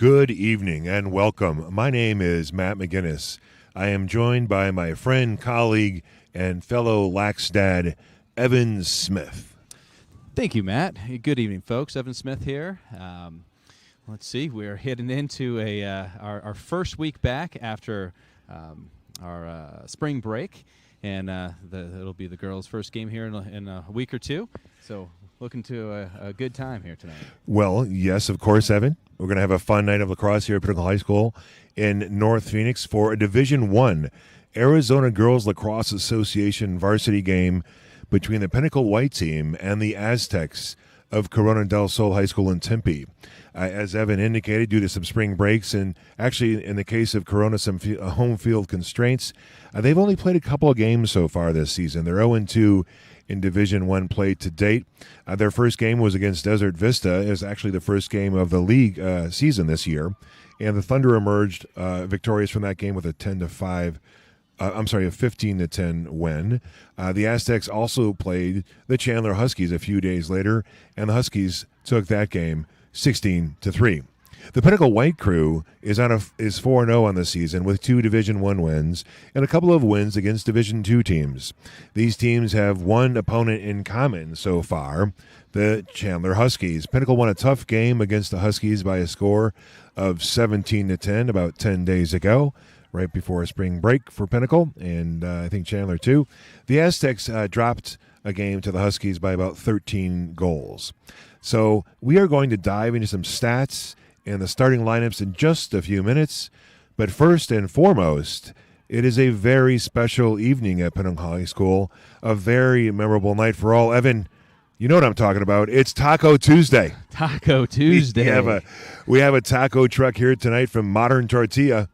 Good evening and welcome. My name is Matt McGinnis. I am joined by my friend, colleague, and fellow Lax dad, Evan Smith. Thank you, Matt. Good evening, folks. Evan Smith here. Let's see. We're heading into our first week back after our spring break, and it'll be the girls' first game here in a week or two. So looking to a good time here tonight. Well, yes, of course, Evan. We're going to have a fun night of lacrosse here at Pinnacle High School in North Phoenix for a Division I Arizona Girls Lacrosse Association varsity game between the Pinnacle White Team and the Aztecs of Corona del Sol High School in Tempe. As Evan indicated, due to some spring breaks and actually in the case of Corona, some home field constraints, they've only played a couple of games so far this season. They're 0-2 in Division I play to date. Their first game was against Desert Vista. It was actually the first game of the league season this year, and the Thunder emerged victorious from that game with a 15-10 win. The Aztecs also played the Chandler Huskies a few days later, and the Huskies took that game 16-3. The Pinnacle White Crew is 4-0 on the season with 2 Division I wins and a couple of wins against Division II teams. These teams have one opponent in common so far, the Chandler Huskies. Pinnacle won a tough game against the Huskies by a score of 17-10 about 10 days ago, right before spring break for Pinnacle, and I think Chandler too. The Aztecs dropped a game to the Huskies by about 13 goals. So we are going to dive into some stats and the starting lineups in just a few minutes. But first and foremost, it is a very special evening at Pinnacle High School, a very memorable night for all. Evan, you know what I'm talking about. It's Taco Tuesday. Taco Tuesday. We have a taco truck here tonight from Modern Tortilla.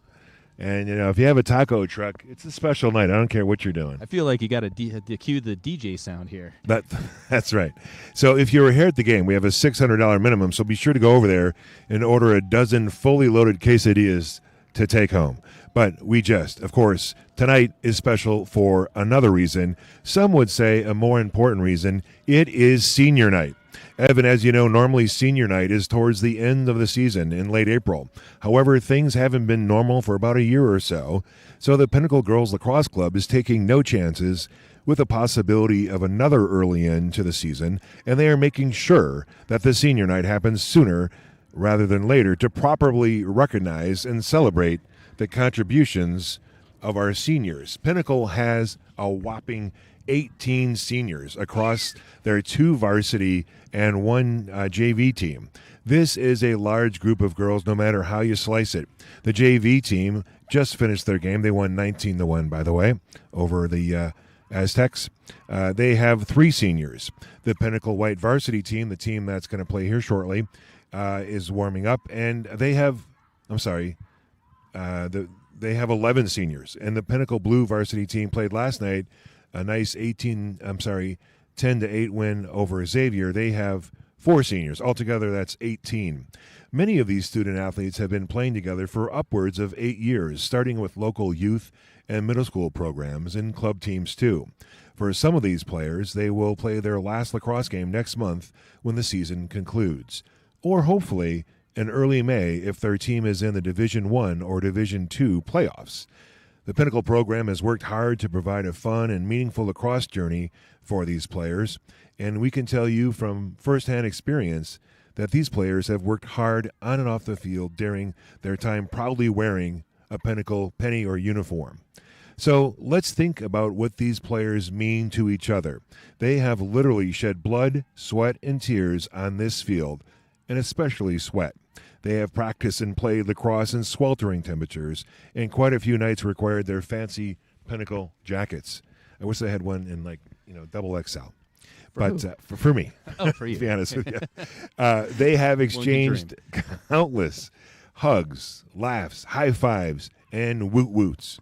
And, if you have a taco truck, it's a special night. I don't care what you're doing. I feel like you got to cue the DJ sound here. That's right. So if you were here at the game, we have a $600 minimum, so be sure to go over there and order a dozen fully loaded quesadillas to take home. But of course, tonight is special for another reason. Some would say a more important reason. It is senior night. Evan, as you know, normally senior night is towards the end of the season in late April. However, things haven't been normal for about a year or so, so the Pinnacle Girls Lacrosse Club is taking no chances with the possibility of another early end to the season, and they are making sure that the senior night happens sooner rather than later to properly recognize and celebrate the contributions of our seniors. Pinnacle has a whopping 18 seniors across their 2 varsity and 1 JV team. This is a large group of girls no matter how you slice it. The JV team just finished their game. They won 19-1, by the way, over the Aztecs. They have 3 seniors. The Pinnacle White varsity team, the team that's going to play here shortly, is warming up, and they have 11 seniors. And the Pinnacle Blue varsity team played last night a nice 10-8 win over Xavier. They have 4 seniors. Altogether, that's 18. Many of these student athletes have been playing together for upwards of 8 years, starting with local youth and middle school programs and club teams too. For some of these players, they will play their last lacrosse game next month when the season concludes, or hopefully in early May if their team is in the Division I or Division II playoffs. The Pinnacle program has worked hard to provide a fun and meaningful lacrosse journey for these players, and we can tell you from firsthand experience that these players have worked hard on and off the field during their time proudly wearing a Pinnacle penny or uniform. So let's think about what these players mean to each other. They have literally shed blood, sweat, and tears on this field, and especially sweat. They have practiced and played lacrosse in sweltering temperatures, and quite a few nights required their fancy Pinnacle jackets. I wish I had one in double XL. But for me, for you, to be honest with you, they have exchanged countless hugs, laughs, high fives, and woot woots.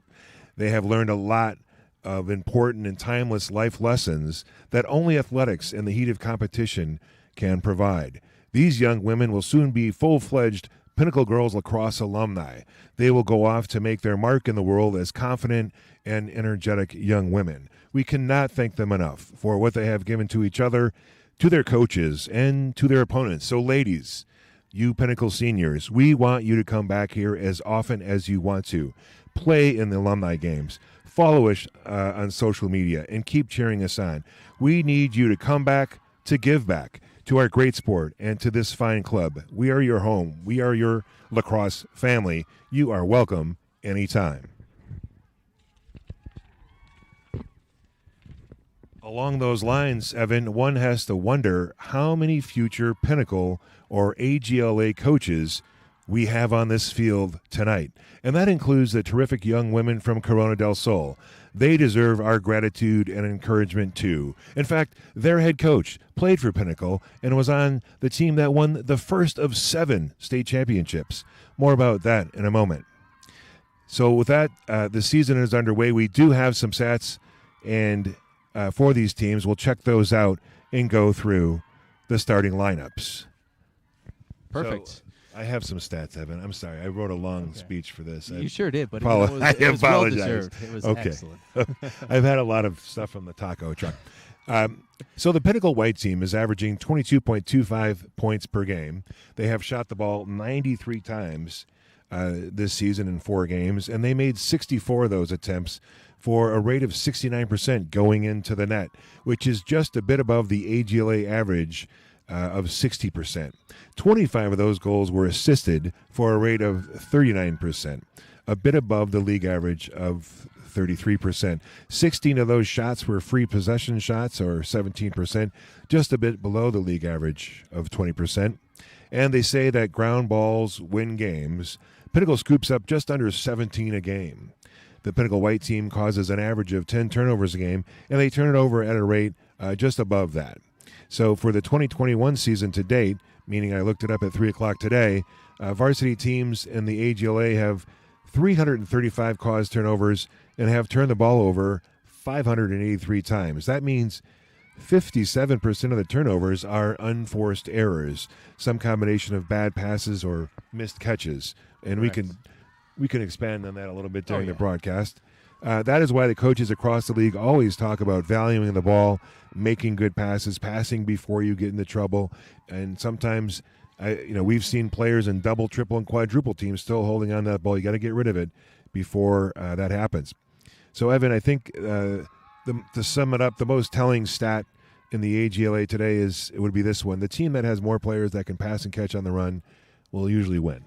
They have learned a lot of important and timeless life lessons that only athletics in the heat of competition can provide. These young women will soon be full-fledged Pinnacle Girls Lacrosse alumni. They will go off to make their mark in the world as confident and energetic young women. We cannot thank them enough for what they have given to each other, to their coaches, and to their opponents. So, ladies, you Pinnacle seniors, we want you to come back here as often as you want to. Play in the alumni games. Follow us on social media and keep cheering us on. We need you to come back to give back to our great sport and to this fine club. We are your home. We are your lacrosse family. You are welcome anytime. Along those lines, Evan, one has to wonder how many future Pinnacle or AGLA coaches we have on this field tonight. And that includes the terrific young women from Corona del Sol. They deserve our gratitude and encouragement too. In fact, their head coach played for Pinnacle and was on the team that won the first of 7 state championships. More about that in a moment. So with that, the season is underway. We do have some stats and for these teams. We'll check those out and go through the starting lineups. Perfect. So, I have some stats, Evan. I'm sorry. I wrote a long speech for this. You sure did, but I it was well deserved. It was okay. excellent. I've had a lot of stuff from the taco truck. So the Pinnacle White team is averaging 22.25 points per game. They have shot the ball 93 times this season in 4 games, and they made 64 of those attempts for a rate of 69% going into the net, which is just a bit above the AGLA average of 60%. 25 of those goals were assisted for a rate of 39%, a bit above the league average of 33%. 16 of those shots were free possession shots, or 17%, just a bit below the league average of 20%. And they say that ground balls win games. Pinnacle scoops up just under 17 a game. The Pinnacle White team causes an average of 10 turnovers a game, and they turn it over at a rate just above that. So for the 2021 season to date, meaning I looked it up at 3 o'clock today, varsity teams in the AGLA have 335 caused turnovers and have turned the ball over 583 times. That means 57% of the turnovers are unforced errors, some combination of bad passes or missed catches. And Correct. we can expand on that a little bit during the broadcast. That is why the coaches across the league always talk about valuing the ball, making good passes, passing before you get into trouble. And sometimes, we've seen players in double, triple, and quadruple teams still holding on to that ball. You got to get rid of it before that happens. So, Evan, I think to sum it up, the most telling stat in the AGLA today would be this one: the team that has more players that can pass and catch on the run will usually win.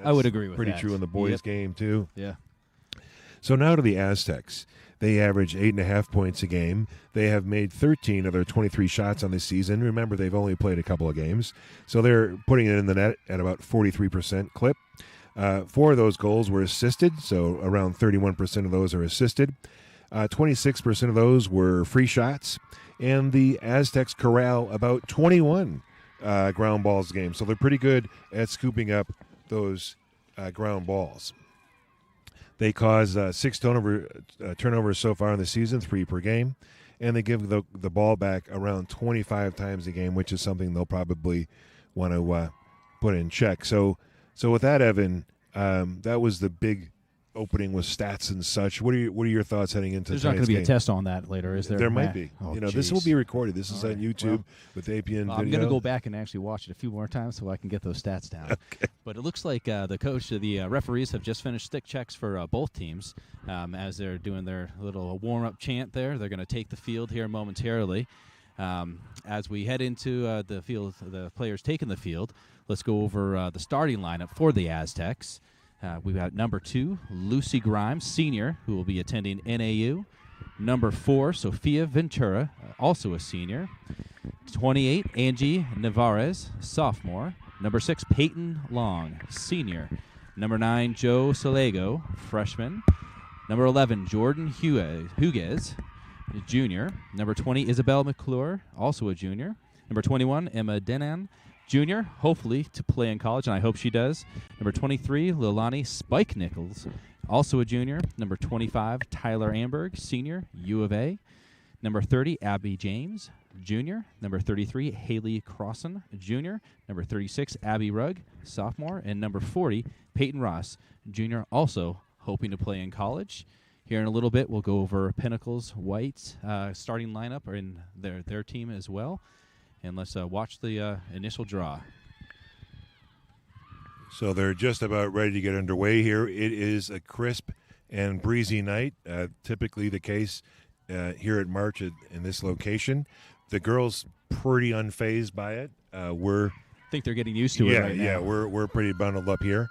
I would agree with pretty that. True in the boys' game too. Yeah. So now to the Aztecs. They average 8.5 points a game. They have made 13 of their 23 shots on this season. Remember, they've only played a couple of games. So they're putting it in the net at about 43% clip. 4 of those goals were assisted, so around 31% of those are assisted. 26% of those were free shots. And the Aztecs corral about 21 ground balls a game. So they're pretty good at scooping up those ground balls. They cause 6 turnovers so far in the season, 3 per game, and they give the ball back around 25 times a game, which is something they'll probably want to put in check. So with that, Evan, that was the big opening with stats and such. What are your thoughts heading into There's tonight's not going to be game? A test on that later, is there? There might be. Oh, this will be recorded. This is on YouTube with APN video. I'm going to go back and actually watch it a few more times so I can get those stats down. Okay. But it looks like the referees have just finished stick checks for both teams as they're doing their little warm-up chant there. They're going to take the field here momentarily. As we head into the field, the players taking the field, let's go over the starting lineup for the Aztecs. We've got number 2, Lucy Grimes, senior, who will be attending NAU. Number 4, Sophia Ventura, also a senior. 28, Angie Navarez, sophomore. Number 6, Peyton Long, senior. Number 9, Joe Salego, freshman. Number 11, Jordan Hugues, junior. Number 20, Isabel McClure, also a junior. Number 21, Emma Denan, junior, hopefully to play in college, and I hope she does. Number 23, Lilani Spike Nichols, also a junior. Number 25, Tyler Amberg, senior, U of A. Number 30, Abby James, junior. Number 33, Haley Crossan, junior. Number 36, Abby Rugg, sophomore. And number 40, Peyton Ross, junior, also hoping to play in college. Here in a little bit, we'll go over Pinnacle's White starting lineup or in their team as well. And let's watch the initial draw. So they're just about ready to get underway here. It is a crisp and breezy night, typically the case here at March in this location. The girls pretty unfazed by it. I think they're getting used to it right now. Yeah, we're pretty bundled up here.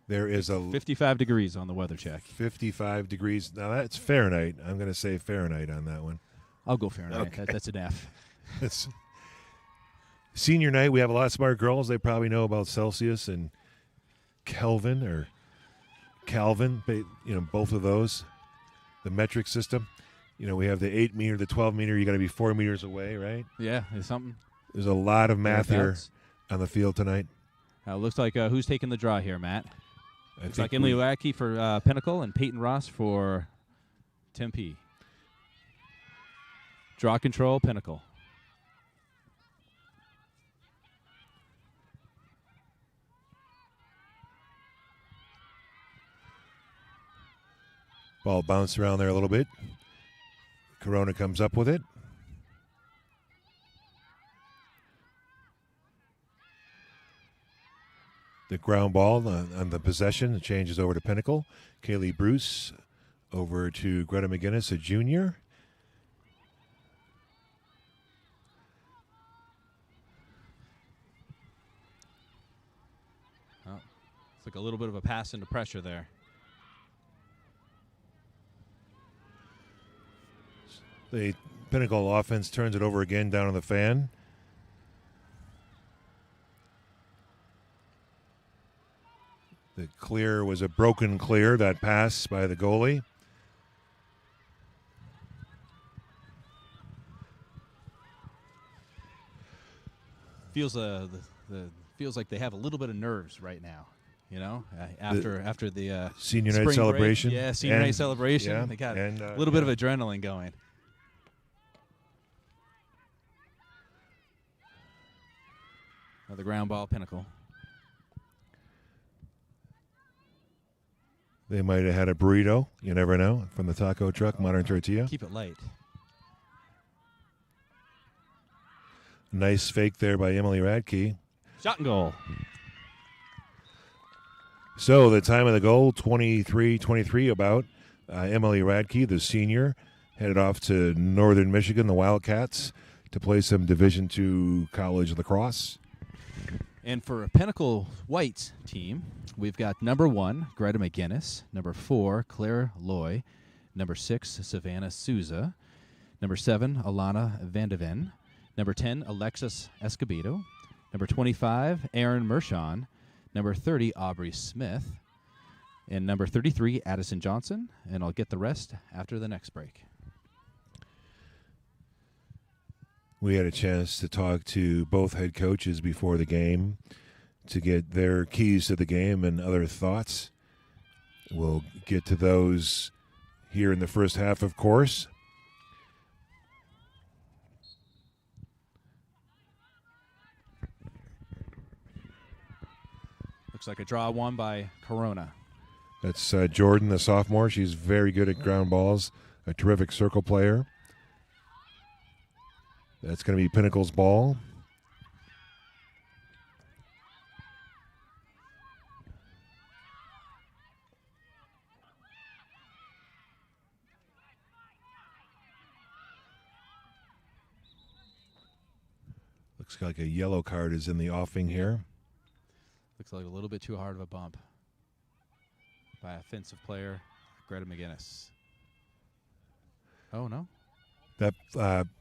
There is a 55 degrees on the weather check. 55 degrees. Now that's Fahrenheit. I'm going to say Fahrenheit on that one. I'll go Fahrenheit. Okay. That's an F. It's senior night. We have a lot of smart girls. They probably know about Celsius and Kelvin or Calvin. Both of those. The metric system. We have the 8 meter, the 12 meter. You got to be 4 meters away, right? Yeah, there's something. There's a lot of math here on the field tonight. Looks like who's taking the draw here, Matt? Looks like Emily Radke for Pinnacle and Peyton Ross for Tempe. Draw control, Pinnacle. Ball bounced around there a little bit. Corona comes up with it. The ground ball on the possession changes over to Pinnacle. Kaylee Bruce over to Greta McGinnis, a junior. Oh, it's like a little bit of a pass into pressure there. The Pinnacle offense turns it over again down on the fan. The clear was a broken clear, that pass by the goalie. Feels feels like they have a little bit of nerves right now. After the senior night celebration. Break. Yeah, senior night celebration. Yeah, they got a little bit of adrenaline going. The ground ball, Pinnacle. They might have had a burrito. You never know. From the taco truck, Modern Tortilla. Keep it light. Nice fake there by Emily Radke. Shot and goal. So the time of the goal, 23-23 about. Emily Radke, the senior, headed off to Northern Michigan, the Wildcats, to play some Division II college lacrosse. And for a Pinnacle White team, we've got number 1, Greta McGinnis, number 4, Claire Loy, number 6, Savannah Souza, number 7, Alana Vandeven, number 10, Alexis Escobedo, number 25, Aaron Mershon, number 30, Aubrey Smith, and number 33, Addison Johnson, and I'll get the rest after the next break. We had a chance to talk to both head coaches before the game to get their keys to the game and other thoughts. We'll get to those here in the first half, of course. Looks like a draw won by Corona. That's Jordan, the sophomore. She's very good at ground balls, a terrific circle player. That's going to be Pinnacle's ball. Looks like a yellow card is in the offing here. Looks like a little bit too hard of a bump by offensive player Greta McGinnis. Oh, no? That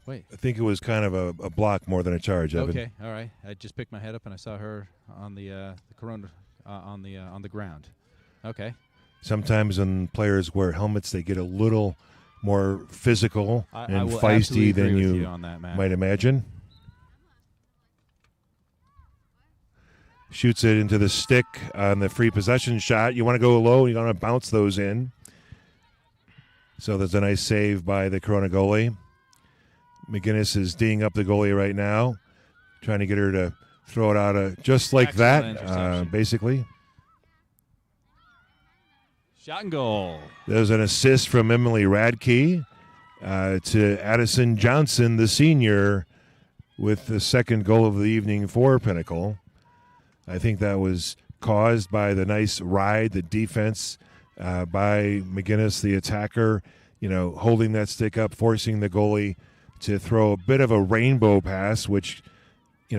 Wait. I think it was kind of a block more than a charge, Evan. Okay, all right. I just picked my head up and I saw her on the Corona on the ground. Okay. Sometimes when players wear helmets, they get a little more physical and I will feisty than agree with you on that, Matt. might imagine. Shoots it into the stick on the free possession shot. You want to go low, you want to bounce those in. So there's a nice save by the Corona goalie. McGinnis is D'ing up the goalie right now, trying to get her to throw it out just like that, basically. Shot and goal. There's an assist from Emily Radke to Addison Johnson, the senior, with the second goal of the evening for Pinnacle. I think that was caused by the nice ride, the defense by McGinnis, the attacker, holding that stick up, forcing the goalie to throw a bit of a rainbow pass, which,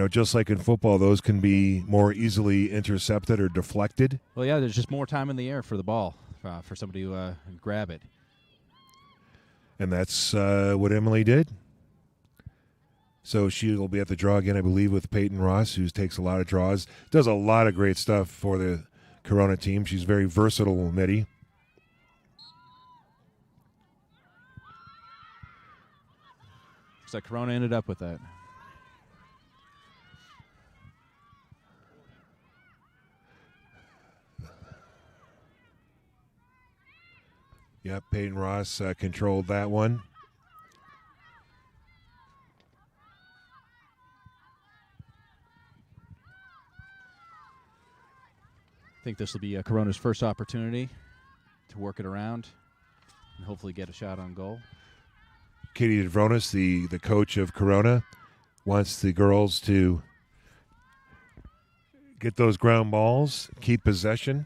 just like in football, those can be more easily intercepted or deflected. Well, yeah, there's just more time in the air for the ball for somebody to grab it. And that's what Emily did. So she'll be at the draw again, I believe, with Peyton Ross, who takes a lot of draws, does a lot of great stuff for the Corona team. She's very versatile, Mitty. Looks like Corona ended up with that. Yep, Peyton Ross controlled that one. I think this will be Corona's first opportunity to work it around and hopefully get a shot on goal. Katie DeVronis, the coach of Corona, wants the girls to get those ground balls, keep possession,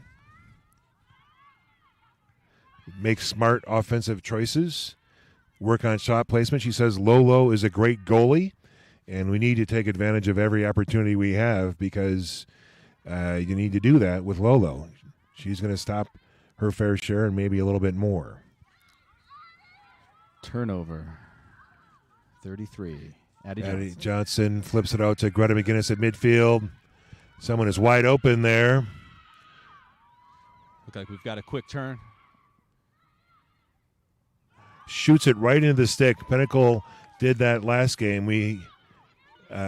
make smart offensive choices, work on shot placement. She says Lolo is a great goalie, and we need to take advantage of every opportunity we have because you need to do that with Lolo. She's going to stop her fair share and maybe a little bit more. Turnover. 33. Addie Johnson flips it out to Greta McGinnis at midfield. Someone is wide open there. Look like we've got a quick turn. Shoots it right into the stick. Pinnacle did that last game. It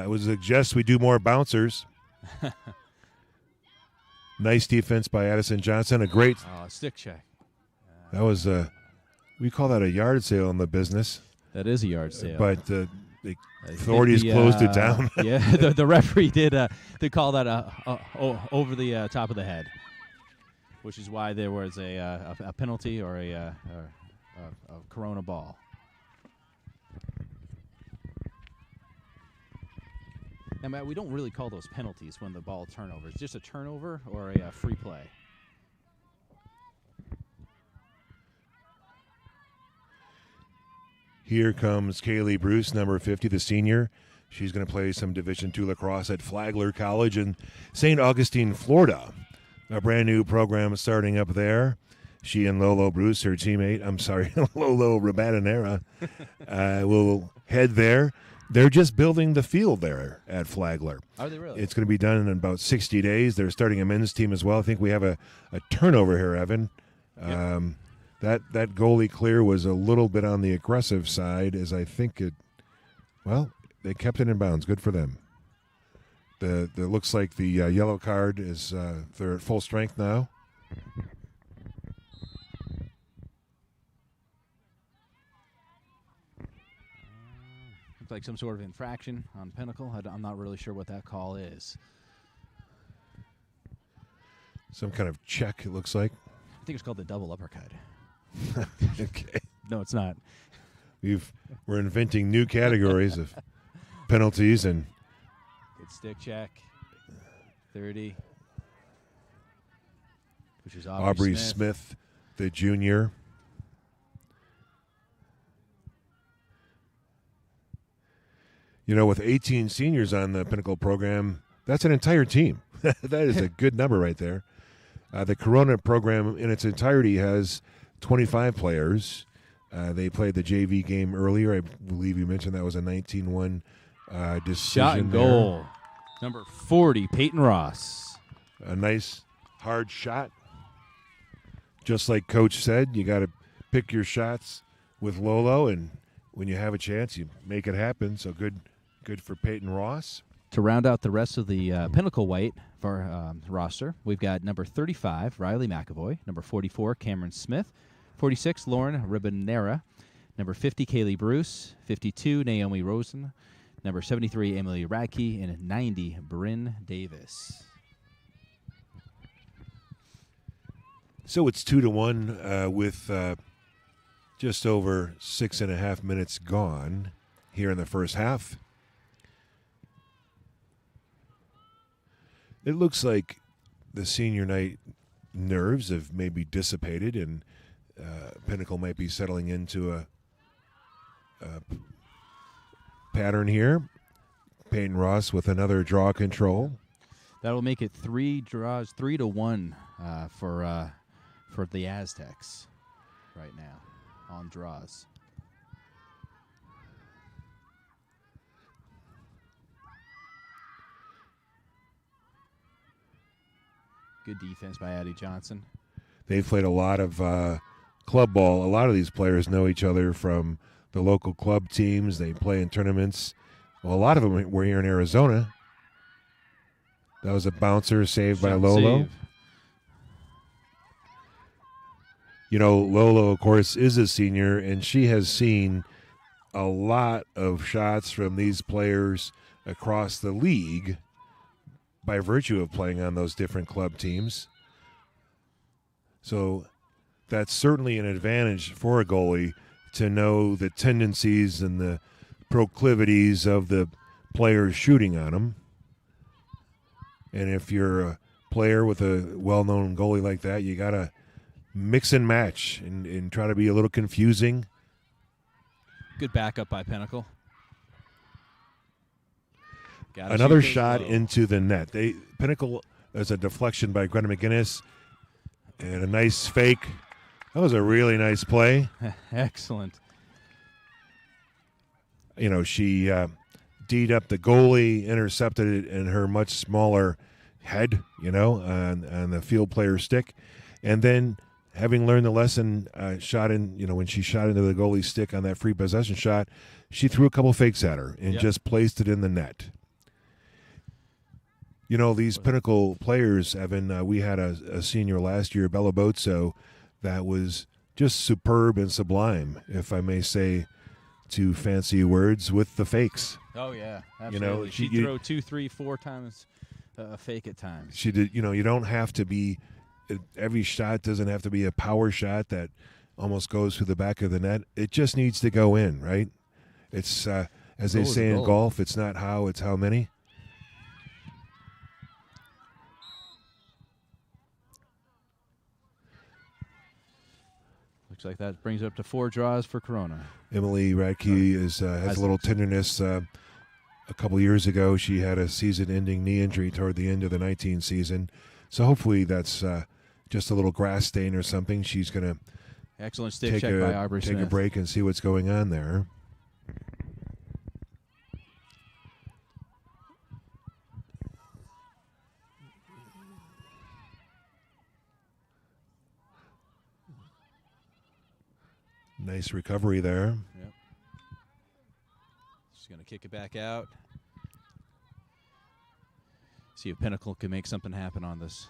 was suggest we do more bouncers. Nice defense by Addison Johnson. A great stick check. That was we call that a yard sale in the business. That is a yard sale. But the authorities closed it down. Yeah, the referee did call that over the top of the head, which is why there was a penalty or a Corona ball. Now, Matt, we don't really call those penalties when the ball turnovers. Just a turnover or a free play. Here comes Kaylee Bruce, number 50, the senior. She's going to play some Division II lacrosse at Flagler College in St. Augustine, Florida. A brand new program starting up there. She and Lolo Bruce, her teammate, Lolo Rabatanera, will head there. They're just building the field there at Flagler. Are they really? It's going to be done in about 60 days. They're starting a men's team as well. I think we have a turnover here, Evan. Yep. That goalie clear was a little bit on the aggressive side, as I think they kept it in bounds. Good for them. It looks like the yellow card is they're at full strength now. Looks like some sort of infraction on Pinnacle. I'm not really sure what that call is. Some kind of check, it looks like. I think it's called the double uppercut. Okay. No, it's not. We're inventing new categories of penalties and Good stick check. 30. Which is Aubrey Smith, the junior. With 18 seniors on the Pinnacle program, that's an entire team. That is a good number right there. The Corona program in its entirety has 25 players. They played the JV game earlier. I believe you mentioned that was a 19-1 decision. Shot and goal. Number 40, Peyton Ross. A nice, hard shot. Just like Coach said, you got to pick your shots with Lolo, and when you have a chance, you make it happen. So good for Peyton Ross. To round out the rest of the Pinnacle White roster, we've got number 35, Riley McAvoy, number 44, Cameron Smith, 46, Lauren Ribanera, number 50, Kaylee Bruce, 52, Naomi Rosen, number 73, Emily Radke, and 90, Bryn Davis. So it's 2-1 with just over 6.5 minutes gone here in the first half. it looks like the senior night nerves have maybe dissipated, and Pinnacle might be settling into a pattern here. Peyton Ross with another draw control. That'll make it 3 draws, 3-1 for the Aztecs right now on draws. Good defense by Addie Johnson. They've played a lot of club ball. A lot of these players know each other from the local club teams. They play in tournaments. Well, a lot of them were here in Arizona. That was a bouncer saved by Lolo. Save. You know, Lolo, of course, is a senior, and she has seen a lot of shots from these players across the league by virtue of playing on those different club teams. So that's certainly an advantage for a goalie to know the tendencies and the proclivities of the players shooting on them. And if you're a player with a well-known goalie like that, you got to mix and match and try to be a little confusing. Good backup by Pinnacle. Another shot into the net. Pinnacle, there's a deflection by Greta McGinnis and a nice fake. That was a really nice play. Excellent. You know, she D'd up the goalie, intercepted it in her much smaller head, you know, on the field player's stick. And then, having learned the lesson, shot in, you know, when she shot into the goalie's stick on that free possession shot, she threw a couple fakes at her and just placed it in the net. You know, these Pinnacle players, Evan, we had a senior last year, Bella Bozzo, that was just superb and sublime, if I may say, to fancy words, with the fakes. Oh, yeah, absolutely. You know, she'd throw 2, 3, 4 times a fake at times. She did. You know, you don't have to be, every shot doesn't have to be a power shot that almost goes through the back of the net. It just needs to go in, right? It's, as they say in golf, it's not how, it's how many. Looks like that brings it up to 4 draws for Corona. Emily Radke has a little tenderness. A couple years ago, she had a season-ending knee injury toward the end of the 19 season. So hopefully that's just a little grass stain or something. She's going to excellent stick check by Aubrey Smith. Take a break and see what's going on there. Nice recovery there. Yep. She's going to kick it back out. See if Pinnacle can make something happen on this.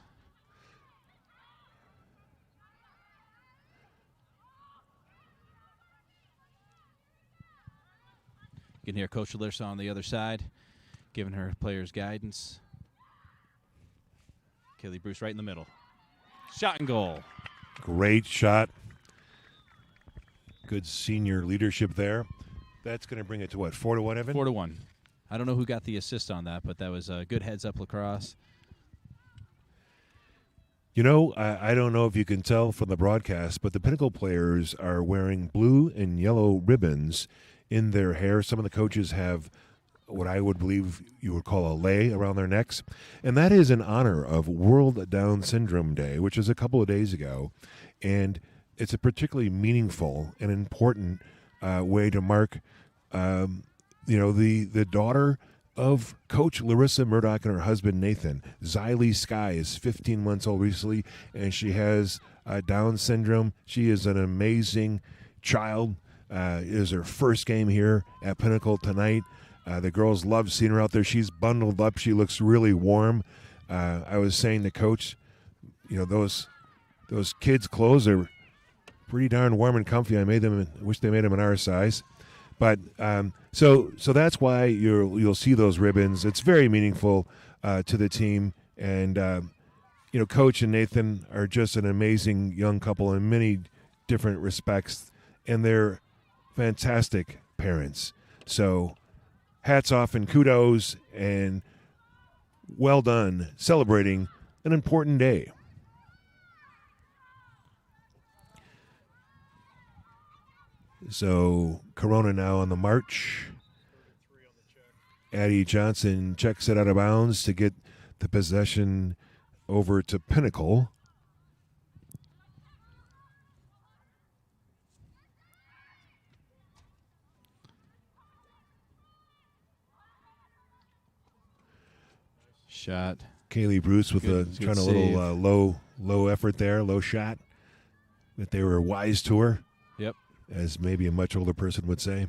You can hear Coach Alyssa on the other side, giving her players guidance. Kaylee Bruce right in the middle. Shot and goal. Great shot. Good senior leadership there. That's going to bring it to what, 4-1, Evan? 4-1. I don't know who got the assist on that, but that was a good heads-up lacrosse. You know, I don't know if you can tell from the broadcast, but the Pinnacle players are wearing blue and yellow ribbons in their hair. Some of the coaches have what I would believe you would call a lei around their necks. And that is in honor of World Down Syndrome Day, which is a couple of days ago. And it's a particularly meaningful and important way to mark, the daughter of Coach Larissa Murdoch and her husband Nathan. Xylee Sky is 15 months old recently, and she has Down syndrome. She is an amazing child. It is her first game here at Pinnacle tonight. The girls love seeing her out there. She's bundled up. She looks really warm. I was saying to Coach, you know, those kids' clothes are pretty darn warm and comfy. I wish they made them in our size. But so that's why you'll see those ribbons. It's very meaningful to the team, and Coach and Nathan are just an amazing young couple in many different respects, and they're fantastic parents. So hats off and kudos, and well done celebrating an important day. So Corona now on the march. Addie Johnson checks it out of bounds to get the possession over to Pinnacle. Shot. Kaylee Bruce with trying a little low effort there, low shot. That they were wise to her. Yep. As maybe a much older person would say.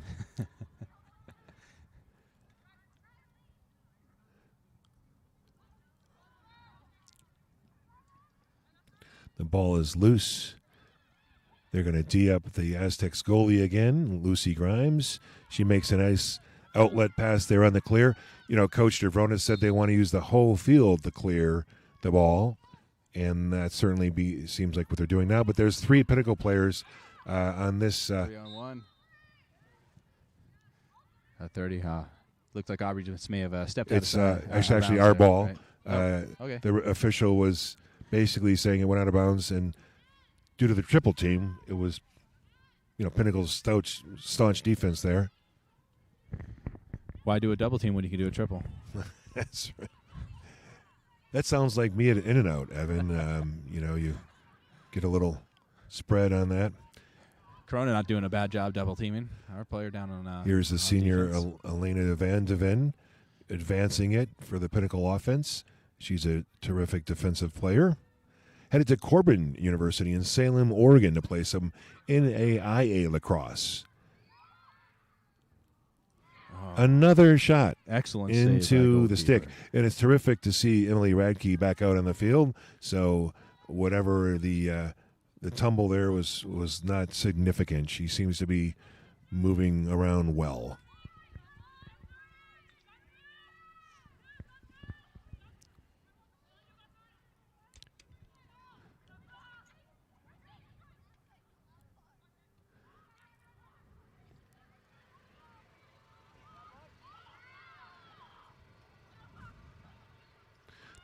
The ball is loose. They're going to tee up the Aztecs goalie again, Lucy Grimes. She makes a nice outlet pass there on the clear. You know, Coach Dervrona said they want to use the whole field to clear the ball, and that certainly seems like what they're doing now. But there's 3 Pinnacle players on this. 3-on-1. 30. Looked like Aubrey just may have stepped out. It's actually our ball. Right? Okay. The official was basically saying it went out of bounds, and due to the triple team, it was, Pinnacle's staunch defense there. Why do a double team when you can do a triple? That's right. That sounds like me at an In-N-Out, Evan. You get a little spread on that. Corona not doing a bad job double teaming. Our player down on. Here's the senior defense. Elena Van de Ven advancing it for the Pinnacle offense. She's a terrific defensive player. Headed to Corbin University in Salem, Oregon to play some NAIA lacrosse. Another shot Excellent into the stick. And it's terrific to see Emily Radke back out on the field. So whatever the tumble there was not significant. She seems to be moving around well.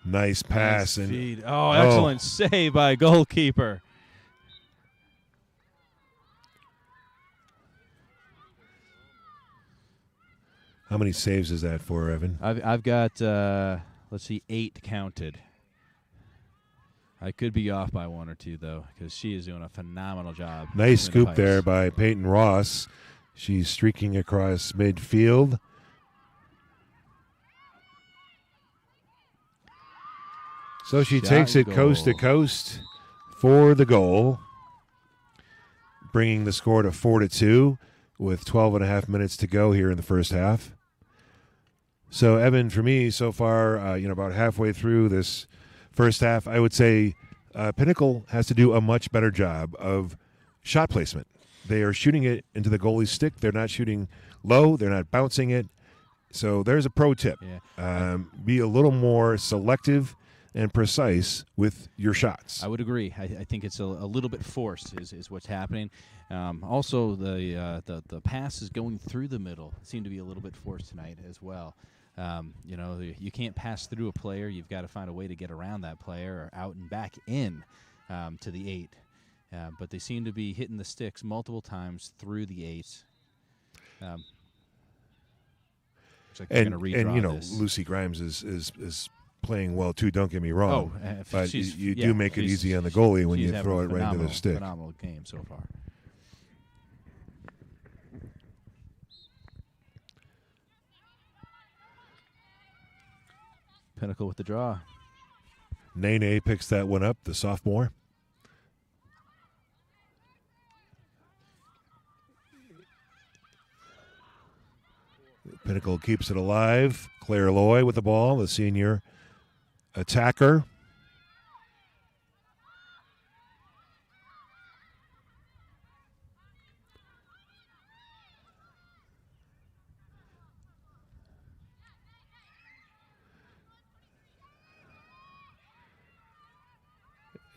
Nice pass. Nice feed. Excellent save by goalkeeper. How many saves is that for, Evan? I've got, 8 counted. I could be off by 1 or 2, though, because she is doing a phenomenal job. Nice scoop there by Peyton Ross. She's streaking across midfield. So she takes it coast to coast for the goal, bringing the score to 4-2 with 12 and a half minutes to go here in the first half. So, Evan, for me so far, about halfway through this first half, I would say Pinnacle has to do a much better job of shot placement. They are shooting it into the goalie's stick. They're not shooting low. They're not bouncing it. So there's a pro tip. Yeah. Be a little more selective and precise with your shots. I would agree. I think it's a little bit forced is what's happening. Also, the passes going through the middle seem to be a little bit forced tonight as well. You can't pass through a player. You've got to find a way to get around that player or out and back in to the 8. But they seem to be hitting the sticks multiple times through the 8. Looks like they're going to redraw this. Lucy Grimes is playing well too. Don't get me wrong, but you do make it easy on the goalie when you throw it right into the stick. Phenomenal game so far. Pinnacle with the draw. Nene picks that one up, the sophomore. Pinnacle keeps it alive. Claire Loy with the ball, the senior attacker.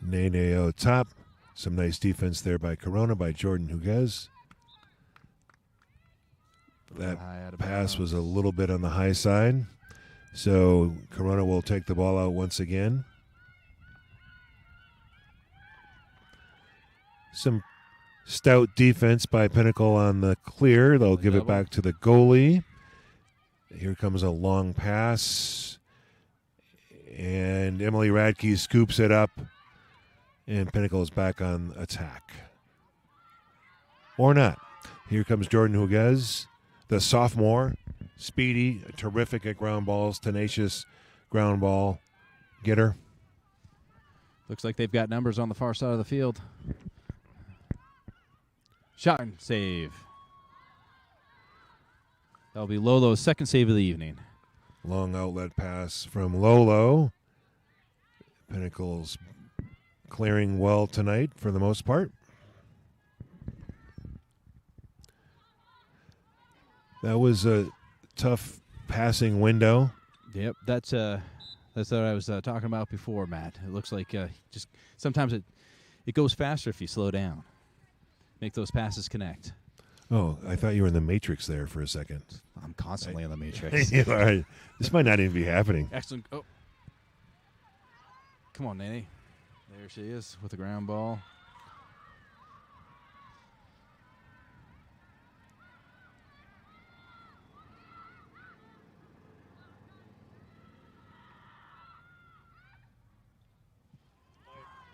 Nene out top. Some nice defense there by Corona, by Jordan Huguez. That pass was a little bit on the high side. So Corona will take the ball out once again. Some stout defense by Pinnacle on the clear. They'll give it back to the goalie. Here comes a long pass. And Emily Radke scoops it up. And Pinnacle is back on attack. Or not. Here comes Jordan Huguez, the sophomore. Speedy, terrific at ground balls, tenacious ground ball getter. Looks like they've got numbers on the far side of the field. Shot and save. That'll be Lolo's second save of the evening. Long outlet pass from Lolo. Pinnacle's clearing well tonight for the most part. That was a tough passing window. Yep, that's what I was talking about before, Matt. It looks like just sometimes it goes faster if you slow down. Make those passes connect. Oh, I thought you were in the Matrix there for a second. I'm constantly in the Matrix. All right. This might not even be happening. Excellent. Oh. Come on, Nanny. There she is with the ground ball.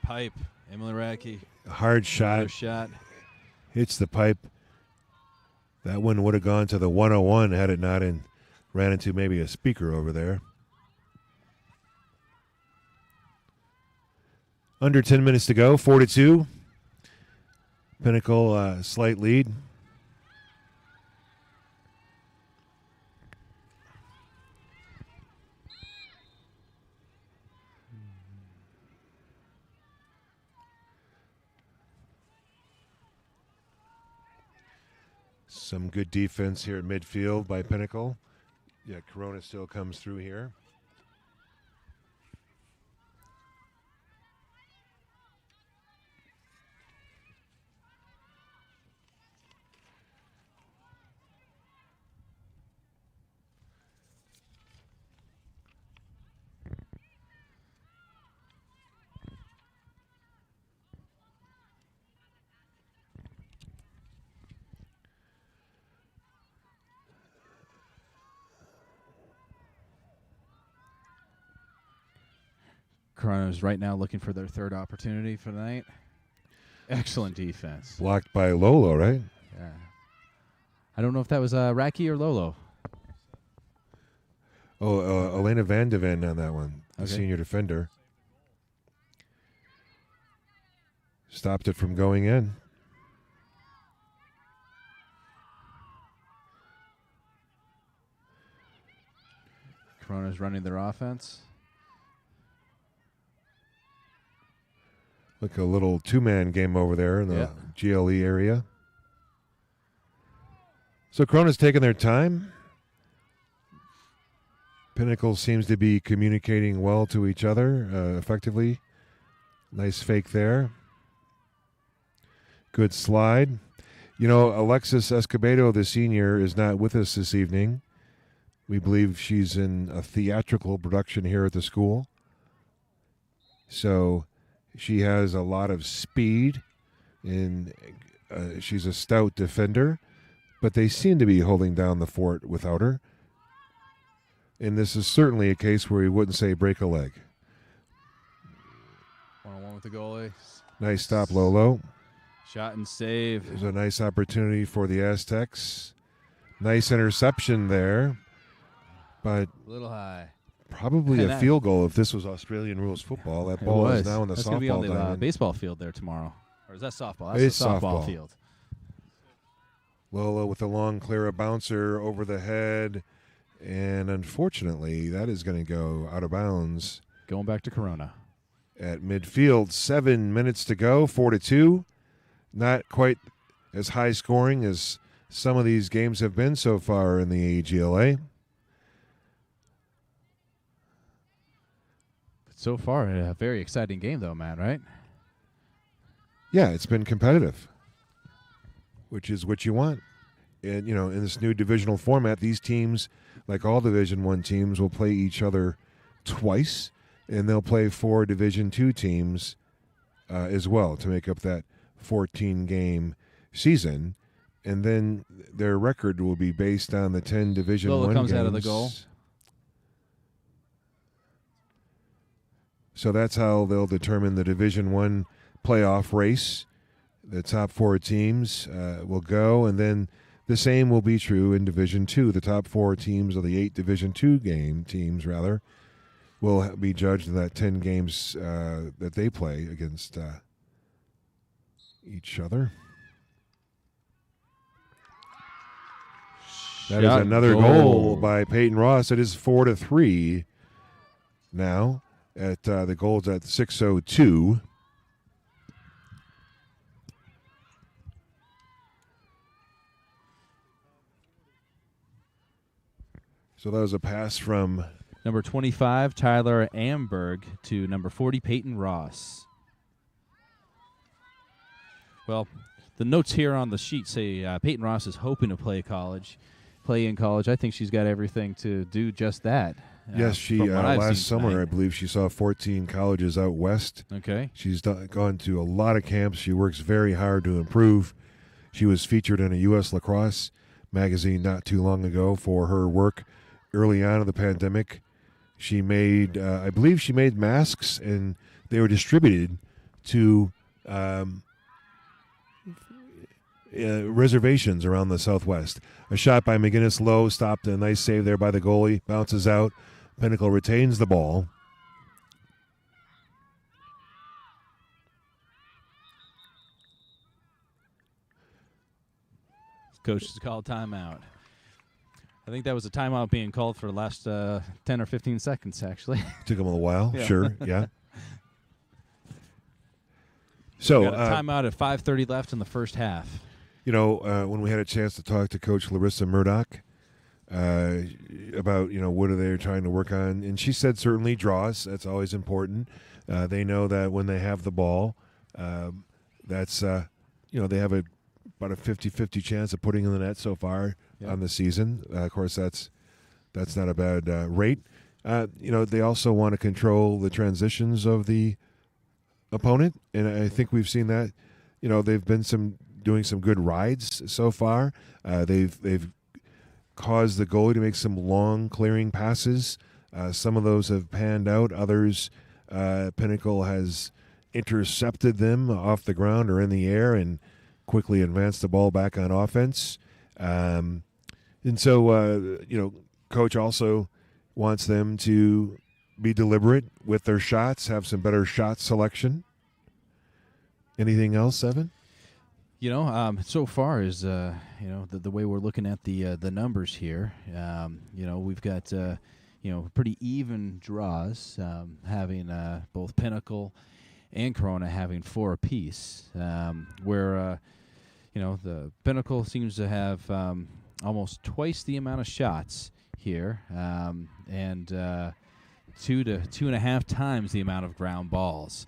Pipe. Emily Radke. A hard shot. Hits the pipe. That one would have gone to the 101 had it not ran into maybe a speaker over there. Under 10 minutes to go, 4-2. Pinnacle slight lead. Some good defense here at midfield by Pinnacle. Yeah, Corona still comes through here. Corona's right now looking for their third opportunity for the night. Excellent defense. Blocked by Lolo, right? Yeah. I don't know if that was Radke or Lolo. Oh, Elena Van de Ven on that one, the senior defender. Stopped it from going in. Corona's running their offense. Like a little two-man game over there in the GLE area. So Corona's taking their time. Pinnacle seems to be communicating well to each other effectively. Nice fake there. Good slide. You know, Alexis Escobedo, the senior, is not with us this evening. We believe she's in a theatrical production here at the school. So she has a lot of speed, and she's a stout defender, but they seem to be holding down the fort without her. And this is certainly a case where you wouldn't say break a leg. 1-on-1 with the goalie. Nice stop, Lolo. Shot and save. There's a nice opportunity for the Aztecs. Nice interception there, but a little high. Probably a field goal if this was Australian rules football. That ball is now in the softball diamond. That's going to be on the baseball field there tomorrow. Or is that softball? That's the softball field. Lola with a long clear, a bouncer over the head. And unfortunately, that is going to go out of bounds. Going back to Corona. At midfield, 7 minutes to go, 4-2. Not quite as high scoring as some of these games have been so far in the AGLA. So far, a very exciting game, though, Matt, right? Yeah, it's been competitive, which is what you want. And in this new divisional format, these teams, like all Division I teams, will play each other twice, and they'll play 4 Division II teams as well to make up that 14-game season. And then their record will be based on the 10 Division Lola I comes games. out of the goal. So that's how they'll determine the Division I playoff race. The top 4 teams will go, and then the same will be true in Division II. The top 4 teams of the 8 Division II teams will be judged in that 10 games that they play against each other. That is another goal by Peyton Ross. It is 4-3 now. At the goal's at 6:02. So that was a pass from number 25, Tyler Amberg, to number 40, Peyton Ross. Well, the notes here on the sheet say Peyton Ross is hoping to play in college. I think she's got everything to do just that. Yes, she last summer, I believe she saw 14 colleges out west. Okay. She's gone to a lot of camps. She works very hard to improve. She was featured in a U.S. lacrosse magazine not too long ago for her work early on in the pandemic. She made, I believe she made masks, and they were distributed to reservations around the Southwest. A shot by McGinnis low, stopped, a nice save there by the goalie, bounces out. Pinnacle retains the ball. Coach has called timeout. I think that was a timeout being called for the last 10 or 15 seconds, actually. Took him a while, yeah. Sure, yeah. So got a timeout at 5:30 left in the first half. When we had a chance to talk to Coach Larissa Murdoch about, what are they trying to work on, and she said certainly draws. That's always important. They know that when they have the ball, that's, they have about a 50-50 chance of putting in the net so far on the season. Of course, that's not a bad rate. They also want to control the transitions of the opponent, and I think we've seen that. They've been doing some good rides so far. They've caused the goalie to make some long clearing passes. Some of those have panned out. Others, Pinnacle has intercepted them off the ground or in the air and quickly advanced the ball back on offense. And so, Coach also wants them to be deliberate with their shots, have some better shot selection. Anything else, Evan? So far as the way we're looking at the numbers here, we've got pretty even draws, having both Pinnacle and Corona having 4 apiece, where the Pinnacle seems to have almost twice the amount of shots here, and 2 to 2.5 times the amount of ground balls.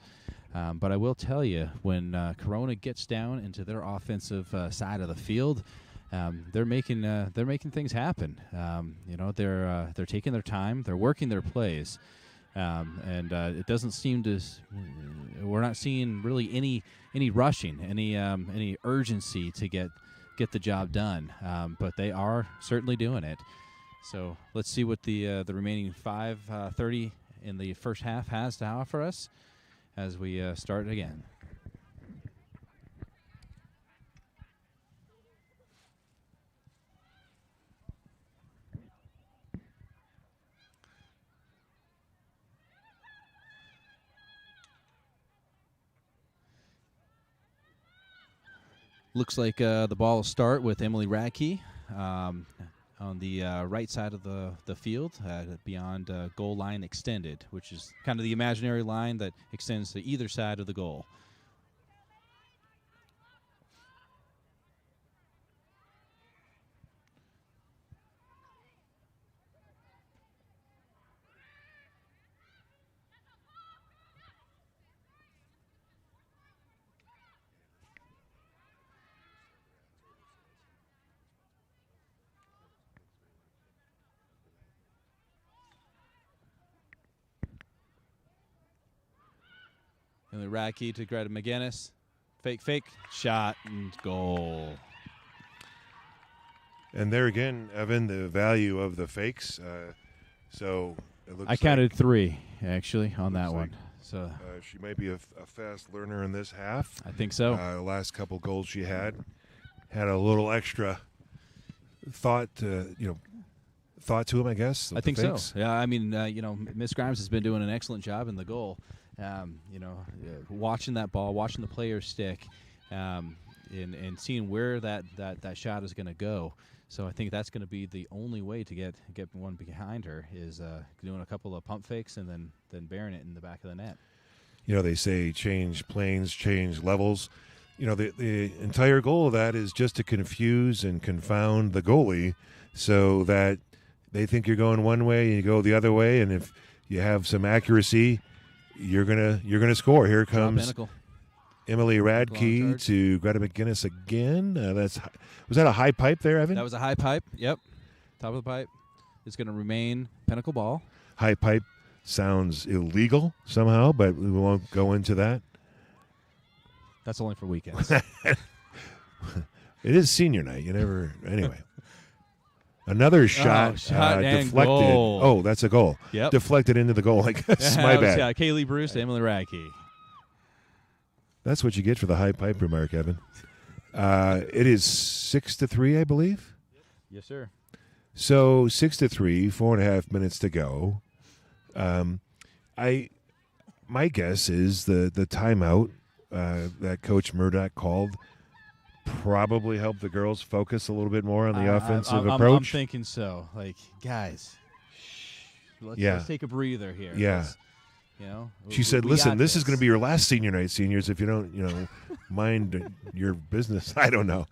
But I will tell you, when Corona gets down into their offensive side of the field, they're making things happen. They're taking their time, they're working their plays, and it doesn't seem to. We're not seeing really any rushing, any urgency to get the job done. But they are certainly doing it. So let's see what the remaining 5:30 in the first half has to offer us as we start again. Looks like the ball will start with Emily Radke on the right side of the field, beyond goal line extended, which is kind of the imaginary line that extends to either side of the goal. And the Radke to Greta McGinnis. Fake, shot, and goal. And there again, Evan, the value of the fakes. So it looks I counted 3, actually, on that one. So she might be a fast learner in this half. I think so. The last couple goals she had a little extra thought to him, I guess. I think so. Yeah, I mean, Miss Grimes has been doing an excellent job in the goal. Watching that ball, watching the players stick, and seeing where that shot is going to go. So I think that's going to be the only way to get one behind her is doing a couple of pump fakes and then burying it in the back of the net. They say change planes, change levels. The entire goal of that is just to confuse and confound the goalie so that they think you're going one way and you go the other way, and if you have some accuracy, you're gonna score. Here comes Pinnacle. Emily Radke to Greta McGinnis again. Was that a high pipe there, Evan? That was a high pipe. Yep, top of the pipe. It's going to remain Pinnacle ball. High pipe sounds illegal somehow, but we won't go into that. That's only for weekends. It is senior night. You never. Anyway. Another shot, deflected. Goal. Oh, that's a goal. Yep. Deflected into the goal. I guess. My bad. Yeah, Kaylee Bruce to Emily Radke. That's what you get for the high pipe remark, Evan. It is 6-3, I believe. Yes, sir. So 6-3, 4.5 minutes to go. My guess is the timeout that Coach Murdoch called probably helped the girls focus a little bit more on the offensive approach. I'm thinking so. Like, guys, let's take a breather here. Yeah. She said, "Listen, this is going to be your last senior night, seniors. If you don't, mind your business." I don't know.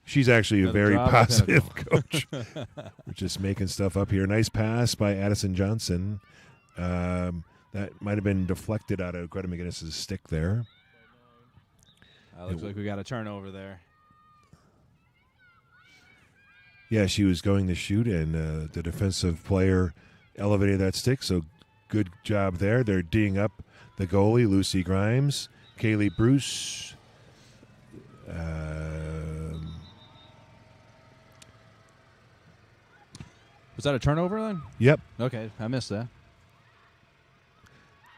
She's actually a very positive coach. We're just making stuff up here. Nice pass by Addison Johnson. That might have been deflected out of Greta McGinnis's stick there. Looks like we got a turnover there. Yeah, she was going to shoot, and the defensive player elevated that stick, so good job there. They're D'ing up the goalie, Lucy Grimes, Kaylee Bruce. Was that a turnover then? Yep. Okay, I missed that.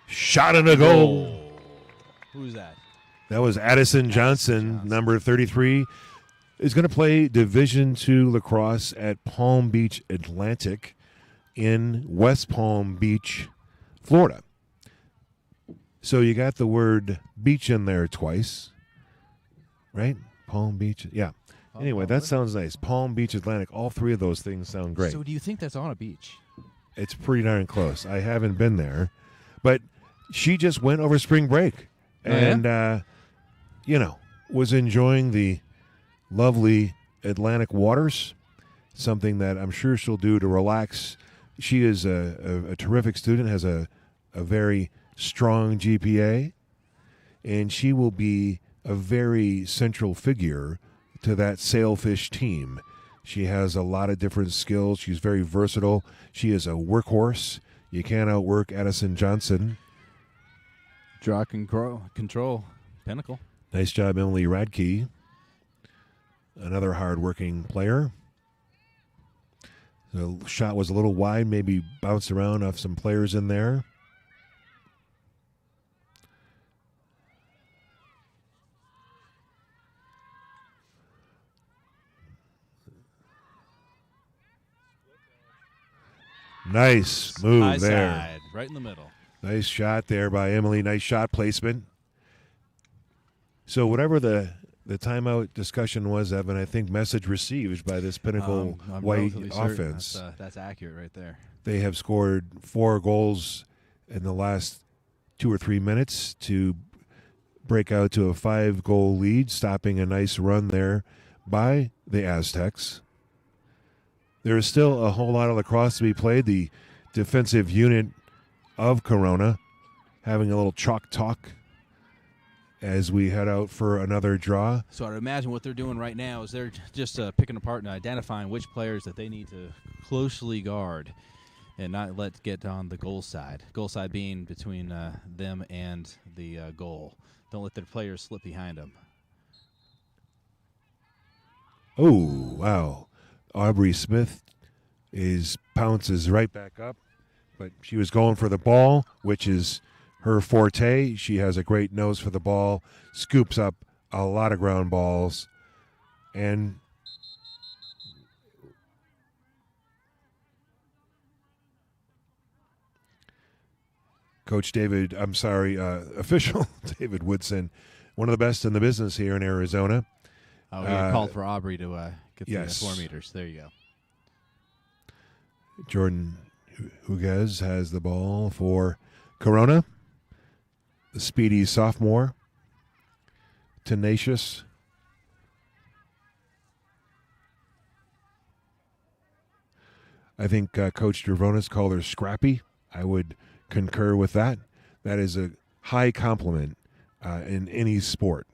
Shot and a goal. Oh. Who's that? That was Addison Johnson, number 33. Is going to play Division II lacrosse at Palm Beach Atlantic in West Palm Beach, Florida. So you got the word beach in there twice, right? Palm Beach. Yeah. Anyway, that sounds nice. Palm Beach Atlantic. All three of those things sound great. So do you think that's on a beach? It's pretty darn close. I haven't been there. But she just went over spring break and, was enjoying the lovely Atlantic waters, something that I'm sure she'll do to relax. She is a terrific student, has a very strong GPA, and she will be a very central figure to that sailfish team. She has a lot of different skills. She's very versatile. She is a workhorse. You can't outwork Addison Johnson. Draw control. Pinnacle. Nice job, Emily Radke. Another hard-working player. The shot was a little wide, maybe bounced around off some players in there. Nice move High there. Side, right in the middle. Nice shot there by Emily. Nice shot placement. So whatever the timeout discussion was, Evan, I think message received by this Pinnacle white offense. That's accurate right there. They have scored 4 goals in the last 2 or 3 minutes to break out to a 5-goal lead, stopping a nice run there by the Aztecs. There is still a whole lot of lacrosse to be played. The defensive unit of Corona having a little chalk talk as we head out for another draw. So I'd imagine what they're doing right now is they're just picking apart and identifying which players that they need to closely guard and not let get on the goal side. Goal side being between them and the goal. Don't let their players slip behind them. Oh, wow. Aubrey Smith pounces right back up, but she was going for the ball, which is her forte. She has a great nose for the ball, scoops up a lot of ground balls, and official David Woodson, one of the best in the business here in Arizona. Oh, he called for Aubrey to get the yes. 4 meters. There you go. Jordan Huguez has the ball for Corona. The speedy sophomore. Tenacious. I think Coach Dravonis called her scrappy. I would concur with that. That is a high compliment in any sport.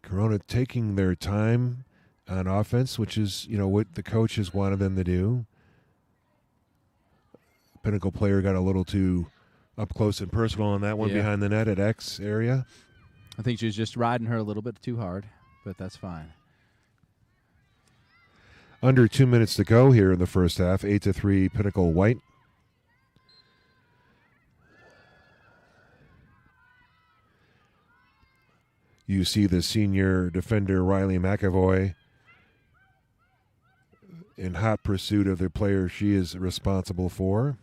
Corona taking their time on offense, which is, what the coach has wanted them to do. Pinnacle player got a little too up close and personal on that one behind the net at X area. I think she was just riding her a little bit too hard, but that's fine. Under 2 minutes to go here in the first half. 8-3 Pinnacle White. You see the senior defender Riley McAvoy in hot pursuit of the player she is responsible for.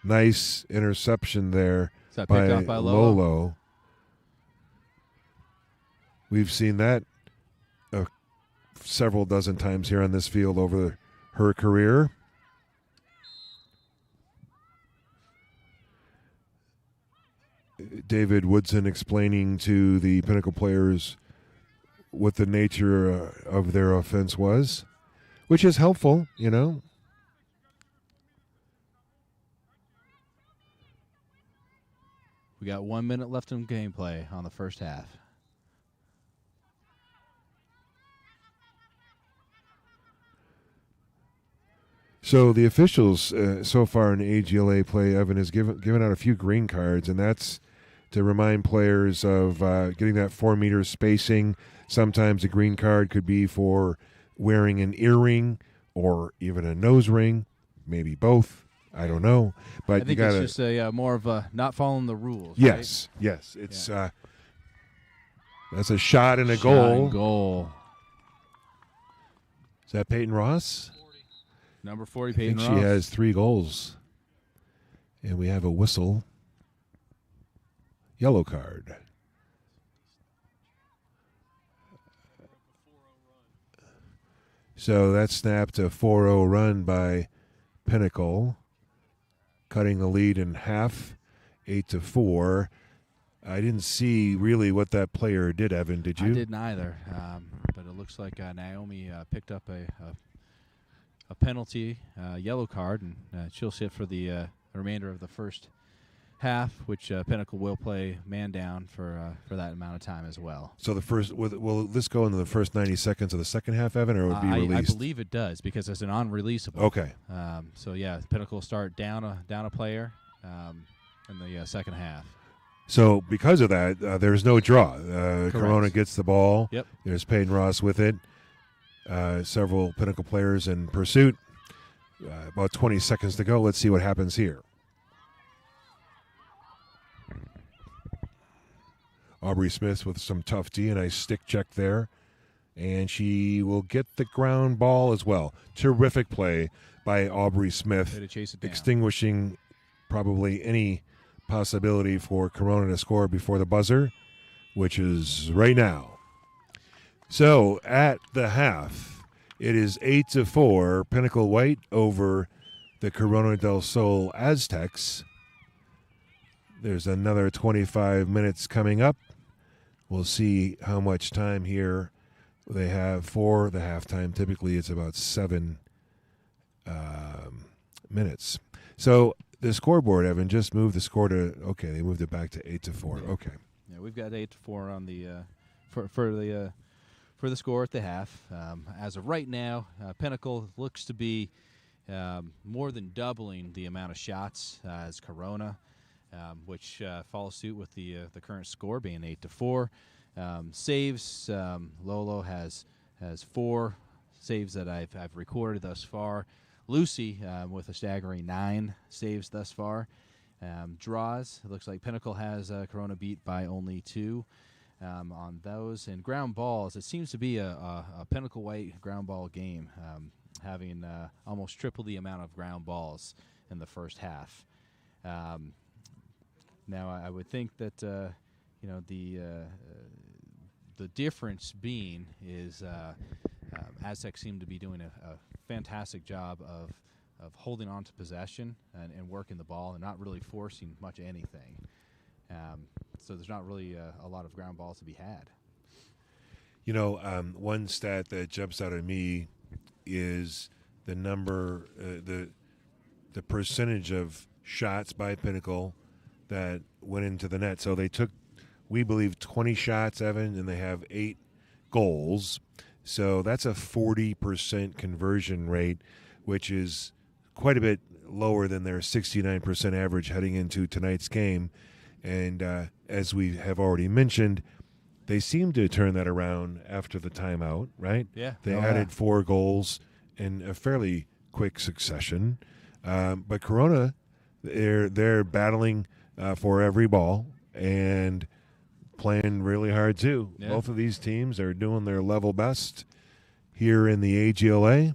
Nice interception there by Lolo. We've seen that several dozen times here on this field over her career. David Woodson explaining to the Pinnacle players what the nature of their offense was, which is helpful, We got 1 minute left in gameplay on the first half. So the officials so far in AGLA play, Evan, has given out a few green cards, and that's to remind players of getting that 4 meter spacing. Sometimes a green card could be for wearing an earring or even a nose ring, maybe both. I don't know, but I think it's just a more of a not following the rules. Yes, right? Yes, it's that's a shot and a goal. Goal. Is that Peyton Ross? Number 40, Peyton Ross. She has 3 goals, and we have a whistle. Yellow card. So that snapped a 4-0 run by Pinnacle, cutting the lead in half, 8-4. I didn't see really what that player did, Evan. Did you? I didn't either, but it looks like Naomi picked up a penalty, yellow card, and she'll sit for the remainder of the first half, which Pinnacle will play man down for that amount of time as well. So the first will this go into the first 90 seconds of the second half, Evan, or would it be released? I believe it does because it's an unreleasable. Okay. So yeah, Pinnacle will start down a player in the second half. So because of that, there's no draw. Corona gets the ball. Yep. There's Peyton Ross with it. Several Pinnacle players in pursuit. About 20 seconds to go. Let's see what happens here. Aubrey Smith with some tough D, and a stick check there. And she will get the ground ball as well. Terrific play by Aubrey Smith, to chase it down, extinguishing probably any possibility for Corona to score before the buzzer, which is right now. So at the half, it is 8-4, Pinnacle White over the Corona del Sol Aztecs. There's another 25 minutes coming up. We'll see how much time here they have for the halftime. Typically, it's about 7 minutes. So the scoreboard, Evan, just moved the score to, okay, they moved it back to 8-4. Okay. Yeah, we've got 8-4 on the for the score at the half. As of right now, Pinnacle looks to be more than doubling the amount of shots as Corona, which follows suit with the current score being 8-4. Saves, Lolo has 4 saves that I've recorded thus far. Lucy with a staggering 9 saves thus far. Draws, it looks like Pinnacle has Corona beat by only 2 on those. And ground balls, it seems to be a Pinnacle White ground ball game, having almost triple the amount of ground balls in the first half. Now, I would think that the difference being is Aztecs seem to be doing a fantastic job of holding on to possession and working the ball and not really forcing much anything. So there's not really a lot of ground balls to be had. One stat that jumps out at me is the number, the percentage of shots by Pinnacle that went into the net. So they took, we believe, 20 shots, Evan, and they have 8 goals. So that's a 40% conversion rate, which is quite a bit lower than their 69% average heading into tonight's game. And as we have already mentioned, they seem to turn that around after the timeout, right? Yeah. They added 4 goals in a fairly quick succession. But Corona, they're battling for every ball and playing really hard too. Yeah. Both of these teams are doing their level best here in the AGLA.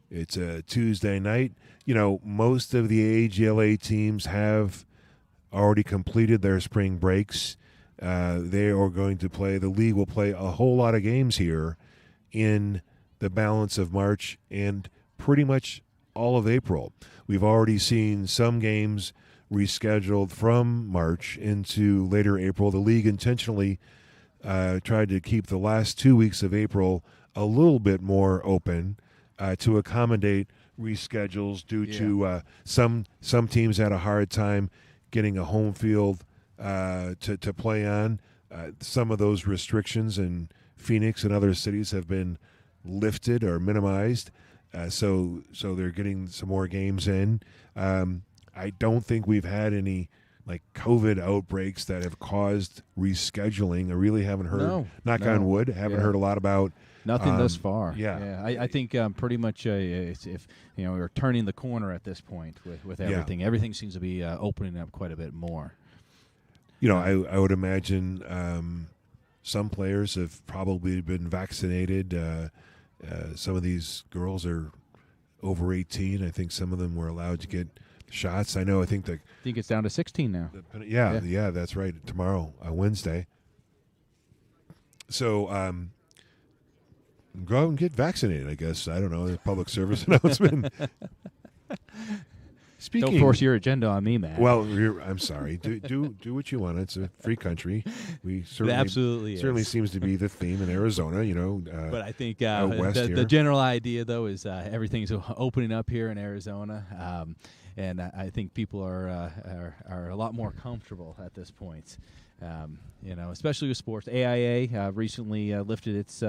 It's a Tuesday night. Most of the AGLA teams have already completed their spring breaks. They are going to play, the league will play a whole lot of games here in the balance of March and pretty much all of April. We've already seen some games rescheduled from March into later April. The league intentionally tried to keep the last 2 weeks of April a little bit more open to accommodate reschedules due to some teams had a hard time getting a home field to play on. Some of those restrictions in Phoenix and other cities have been lifted or minimized, so they're getting some more games in. I don't think we've had any COVID outbreaks that have caused rescheduling. I really haven't heard, knock on wood, haven't heard a lot about. Nothing thus far. Yeah. I think pretty much if we're turning the corner at this point with everything. Yeah. Everything seems to be opening up quite a bit more. I would imagine some players have probably been vaccinated. Some of these girls are over 18. I think some of them were allowed to get shots. I think it's down to 16 now. Yeah, that's right. Tomorrow, Wednesday. So go out and get vaccinated, I guess. I don't know. A public service announcement. Speaking, don't force your agenda on me, Matt. Well, I'm sorry. Do what you want. It's a free country. We certainly, it absolutely certainly is. seems to be the theme in Arizona. But I think west the general idea, though, is everything's opening up here in Arizona, and I think people are a lot more comfortable at this point. Especially with sports. AIA recently lifted its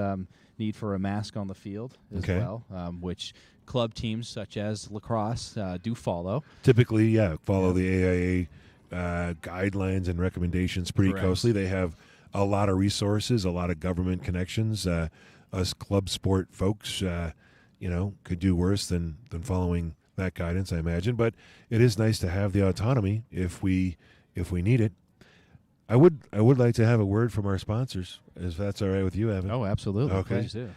need for a mask on the field as well, which club teams such as lacrosse do follow. Typically, follow the AIA guidelines and recommendations pretty closely. They have a lot of resources, a lot of government connections. Us club sport folks, could do worse than following that guidance, I imagine. But it is nice to have the autonomy if we need it. I would like to have a word from our sponsors, if that's all right with you, Evan. Oh, absolutely. Okay. Please do.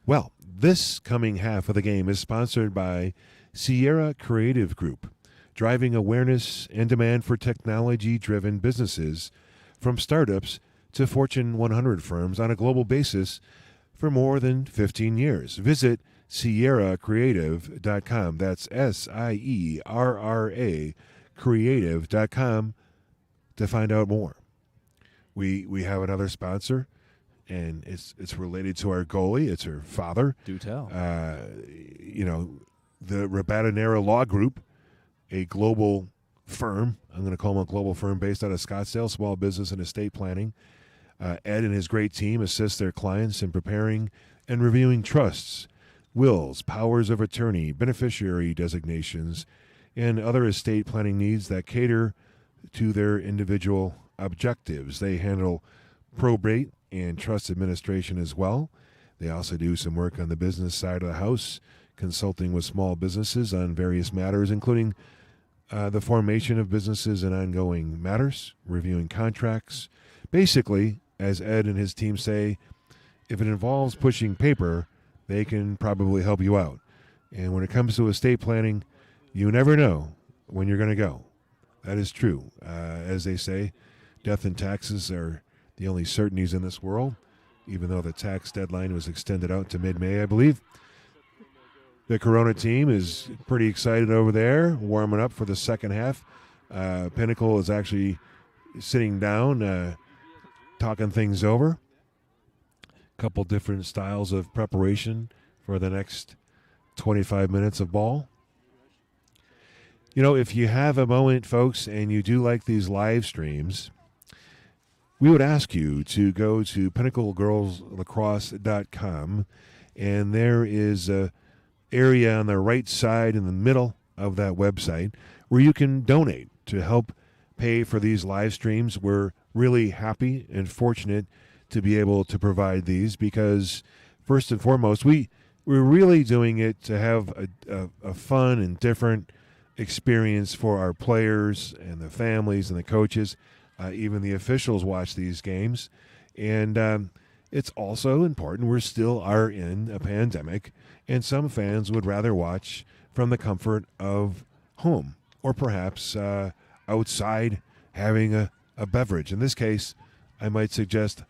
Well, this coming half of the game is sponsored by Sierra Creative Group, driving awareness and demand for technology-driven businesses from startups to Fortune 100 firms on a global basis for more than 15 years. Visit SierraCreative.com. That's SIERRA Creative.com to find out more. We have another sponsor, and it's related to our goalie. It's her father. Do tell. The Rabadanera Law Group, a global firm. I'm going to call them a global firm based out of Scottsdale, small business and estate planning. Ed and his great team assist their clients in preparing and reviewing trusts, wills, powers of attorney, beneficiary designations, and other estate planning needs that cater to their individual objectives. They handle probate and trust administration as well. They also do some work on the business side of the house, consulting with small businesses on various matters, including the formation of businesses and ongoing matters, reviewing contracts. Basically, as Ed and his team say, if it involves pushing paper, they can probably help you out. And when it comes to estate planning, you never know when you're going to go. That is true. As they say, death and taxes are the only certainties in this world, even though the tax deadline was extended out to mid-May, I believe. The Corona team is pretty excited over there, warming up for the second half. Pinnacle is actually sitting down, talking things over. A couple different styles of preparation for the next 25 minutes of ball. You know, if you have a moment, folks, and you do like these live streams, we would ask you to go to pinnaclegirlslacrosse.com, and there is a area on the right side in the middle of that website where you can donate to help pay for these live streams. We're really happy and fortunate to be able to provide these because, first and foremost, we're really doing it to have a fun and different experience for our players and the families and the coaches. Even the officials watch these games. And it's also important. We still are in a pandemic, and some fans would rather watch from the comfort of home or perhaps outside having a beverage. In this case, I might suggest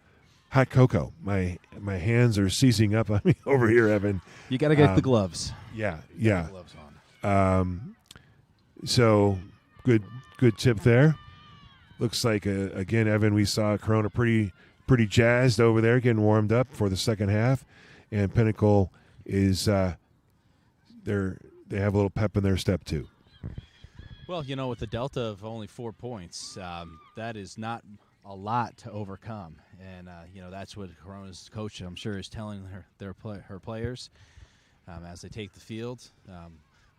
hot cocoa. My hands are seizing up on me over here, Evan. You got to get the gloves. Yeah. Gloves on. So good tip there. Looks like, again, Evan, we saw Corona pretty jazzed over there, getting warmed up for the second half. And Pinnacle is they have a little pep in their step, too. Well, you know, with the delta of only 4 points, that is not a lot to overcome. And, you know, that's what Corona's coach, I'm sure, is telling her players as they take the field.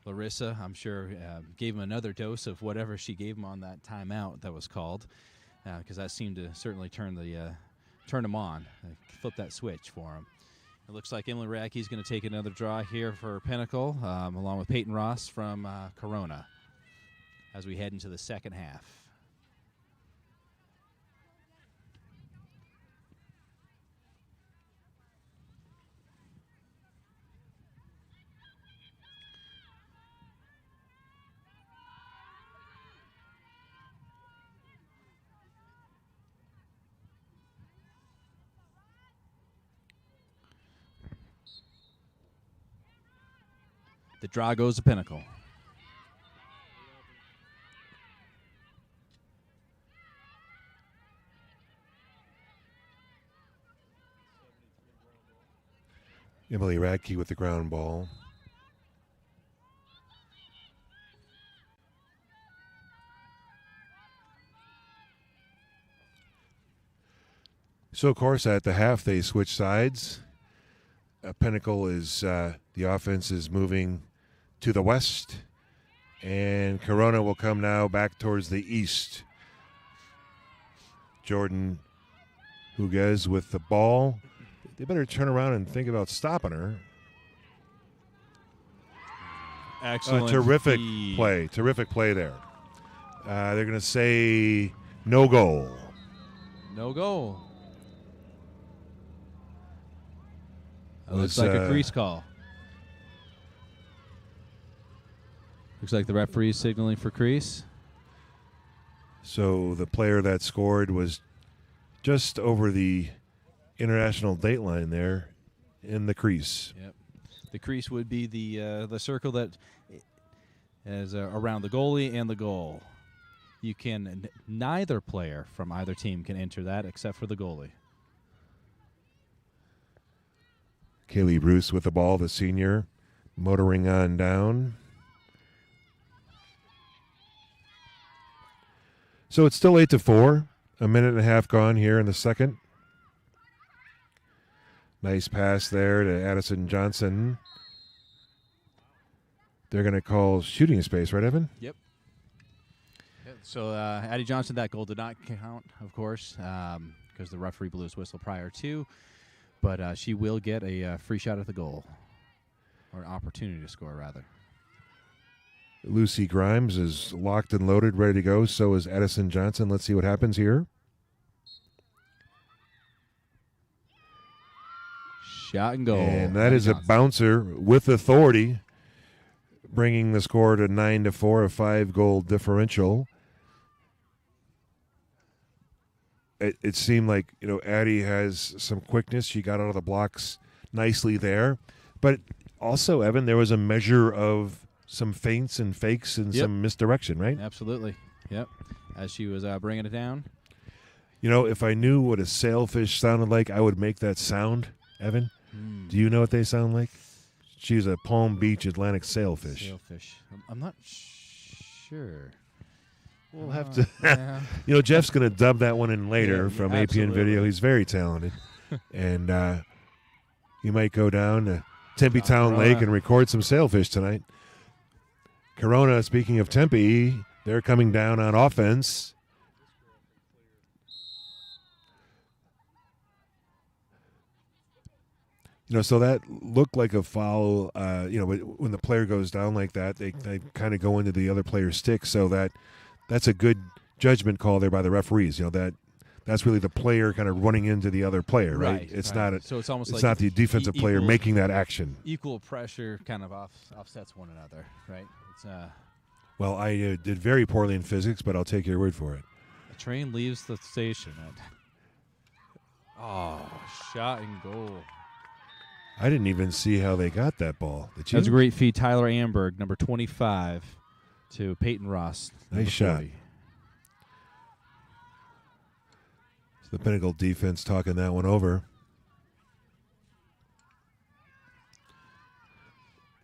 Larissa, I'm sure, gave him another dose of whatever she gave him on that timeout that was called, because that seemed to certainly turn him on, flip that switch for him. It looks like Emily Radke's going to take another draw here for Pinnacle, along with Peyton Ross from Corona, as we head into the second half. The draw goes to Pinnacle. Emily Radke with the ground ball. So, of course, at the half, they switch sides. Pinnacle is, the offense is moving to the west, and Corona will come now back towards the east. Jordan Huguez with the ball. They better turn around and think about stopping her. Excellent. Terrific play there. They're going to say no goal. No goal. Looks like a crease call. Looks like the referee is signaling for crease. So the player that scored was just over the international date line there in the crease. Yep. The crease would be the circle that is around the goalie and the goal. You can neither player from either team can enter that except for the goalie. Kaylee Bruce with the ball, the senior, motoring on down. So it's still 8-4. A minute and a half gone here in the second. Nice pass there to Addison Johnson. They're going to call shooting space, right, Evan? Yep. So Addie Johnson, that goal did not count, of course, because the referee blew his whistle prior to. But she will get a free shot at the goal, or an opportunity to score, rather. Lucy Grimes is locked and loaded, ready to go. So is Addison Johnson. Let's see what happens here. Shot and goal. And that Addie is Johnson. a bouncer with authority, bringing the score to 9-4, a 5-goal differential. It seemed like, Addie has some quickness. She got out of the blocks nicely there. But also, Evan, there was a measure of some feints and fakes and some misdirection, right? Absolutely. Yep. As she was bringing it down. If I knew what a sailfish sounded like, I would make that sound, Evan. Do you know what they sound like? She's a Palm Beach Atlantic sailfish. Sailfish. I'm not sure. We'll have to. Jeff's going to dub that one in later from APN Video. He's very talented. And he might go down to Tempe Town Lake and record some sailfish tonight. Corona, speaking of Tempe, they're coming down on offense. So that looked like a foul. When the player goes down like that, they kind of go into the other player's stick. So that's a good judgment call there by the referees. That's really the player kind of running into the other player, right? It's not. So it's almost it's like not the defensive player making that action. Equal pressure kind of offsets one another, right? It's Well, I did very poorly in physics, but I'll take your word for it. The train leaves the station. Shot and goal. I didn't even see how they got that ball. Did you? That was a great feed. Tyler Amberg, number 25, to Peyton Ross. Nice shot. 40. The Pinnacle defense talking that one over.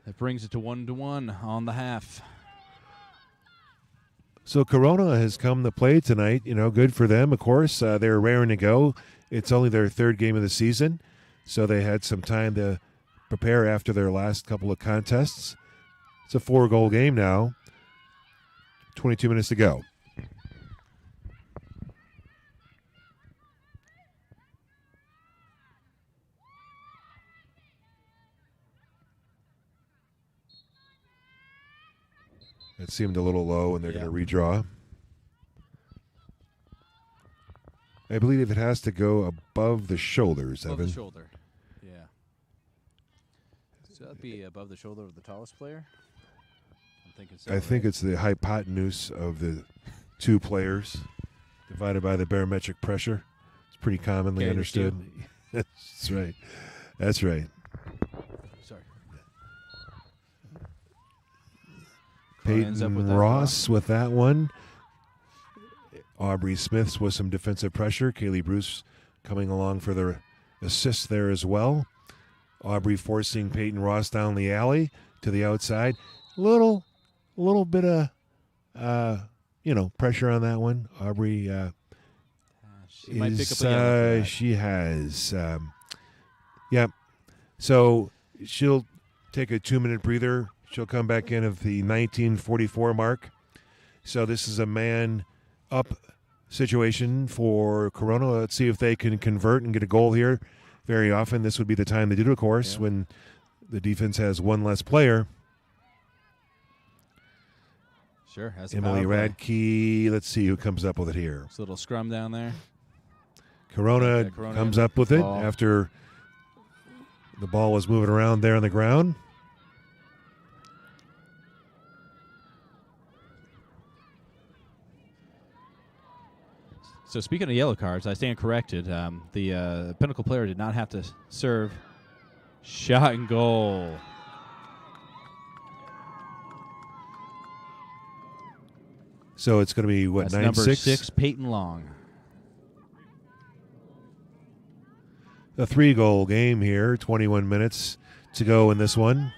That brings it to 1-1 on the half. So Corona has come to play tonight. Good for them, of course. They're raring to go. It's only their third game of the season, so they had some time to prepare after their last couple of contests. It's a 4-goal game now. 22 minutes to go. It seemed a little low, and they're going to redraw. I believe it has to go above the shoulders, Above Evan. the shoulder, yeah. So that'd be above the shoulder of the tallest player? I'm thinking so. I think it's the hypotenuse of the two players divided by the barometric pressure. It's pretty commonly understood. That's right. That's right. Sorry. Peyton Ross with that one. Aubrey Smiths with some defensive pressure. Kaylee Bruce coming along for the assist there as well. Aubrey forcing Peyton Ross down the alley to the outside. Little bit of pressure on that one. Aubrey she might pick up a yellow. She has. So she'll take a 2-minute breather. She'll come back in at the 19:44 mark. So this is a man up situation for Corona. Let's see if they can convert and get a goal here. Very often this would be the time they do it, of course, when the defense has one less player. Sure. Emily Radke. Let's see who comes up with it here. It's a little scrum down there. Corona comes up with it after the ball was moving around there on the ground. So speaking of yellow cards, I stand corrected. The Pinnacle player did not have to serve. Shot and goal. So it's going to be, That's 9-6? Number 6, Peyton Long. A 3-goal game here, 21 minutes to go in this one.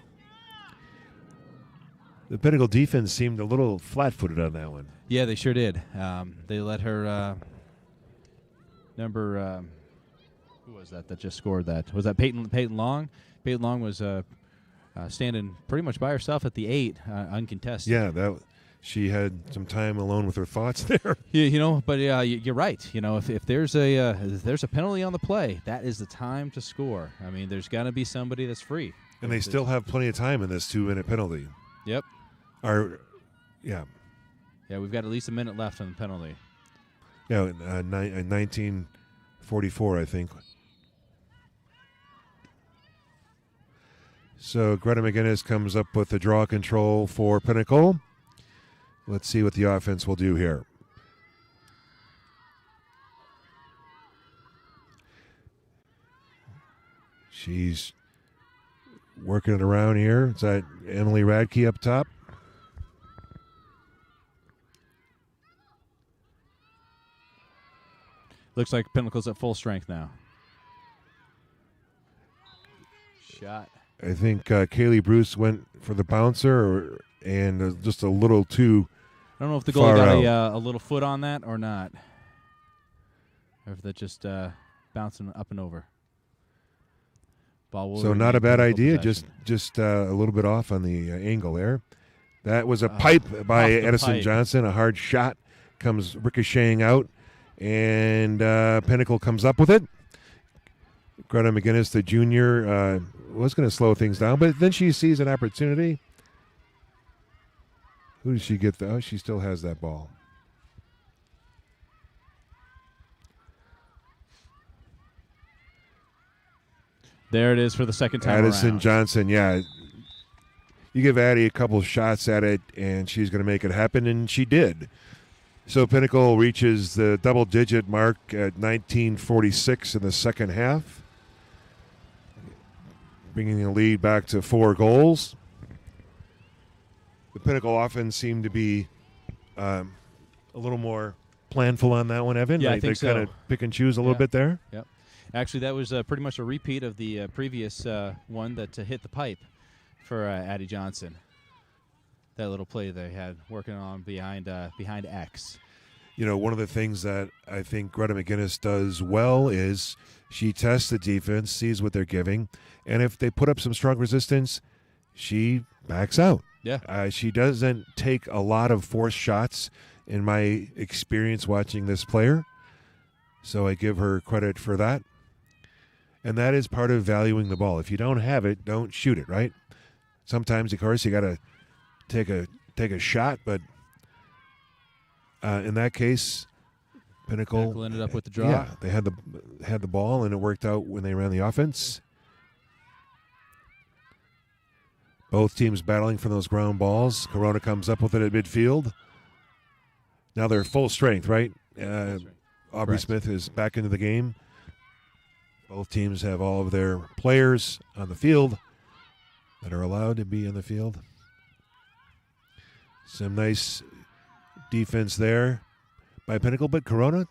The Pinnacle defense seemed a little flat-footed on that one. Yeah, they sure did. They let her number. Who was that just scored that? Was that Peyton Long? Peyton Long was standing pretty much by herself at the 8, uncontested. Yeah, she had some time alone with her thoughts there. Yeah, but you're right. If there's a penalty on the play, that is the time to score. I mean, there's got to be somebody that's free. And they still have plenty of time in this 2-minute penalty. Yep. Yeah, we've got at least a minute left on the penalty. Yeah, 1944, I think. So Greta McGinnis comes up with the draw control for Pinnacle. Let's see what the offense will do here. She's working it around here. Is that Emily Radke up top? Looks like Pinnacle's at full strength now. Shot. I think Kaylee Bruce went for the bouncer, and just a little too. I don't know if the goalie got a little foot on that or not, or if that just bouncing up and over. Ball will so not a bad idea, just a little bit off on the angle there. That was a pipe by Edison Johnson. A hard shot comes ricocheting out, and Pinnacle comes up with it. Greta McGinnis, the junior, was going to slow things down, but then she sees an opportunity. Who does she get? Oh, she still has that ball. There it is for the second time Addison around. Johnson, yeah. You give Addie a couple shots at it, and she's going to make it happen, and she did. So Pinnacle reaches the double-digit mark at 1946 in the second half, bringing the lead back to 4 goals. The Pinnacle offense seemed to be a little more planful on that one, Evan. Yeah, I think they kind of pick and choose a little bit there. Yep. Actually, that was pretty much a repeat of the previous one that hit the pipe for Addie Johnson. That little play they had working on behind X. One of the things that I think Greta McGinnis does well is she tests the defense, sees what they're giving, and if they put up some strong resistance, she backs out. Yeah. She doesn't take a lot of forced shots in my experience watching this player, so I give her credit for that. And that is part of valuing the ball. If you don't have it, don't shoot it, right? Sometimes, of course, you got to take a shot, but in that case, Pinnacle ended up with the draw. Yeah, they had the ball, and it worked out when they ran the offense. Both teams battling for those ground balls. Corona comes up with it at midfield. Now they're full strength, right? Aubrey Smith is back into the game. Both teams have all of their players on the field that are allowed to be on the field. Some nice defense there by Pinnacle, but Corona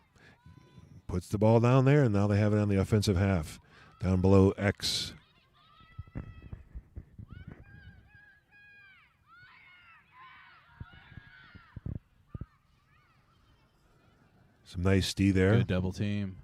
puts the ball down there, and now they have it on the offensive half, down below X. Some nice D there. Good double team.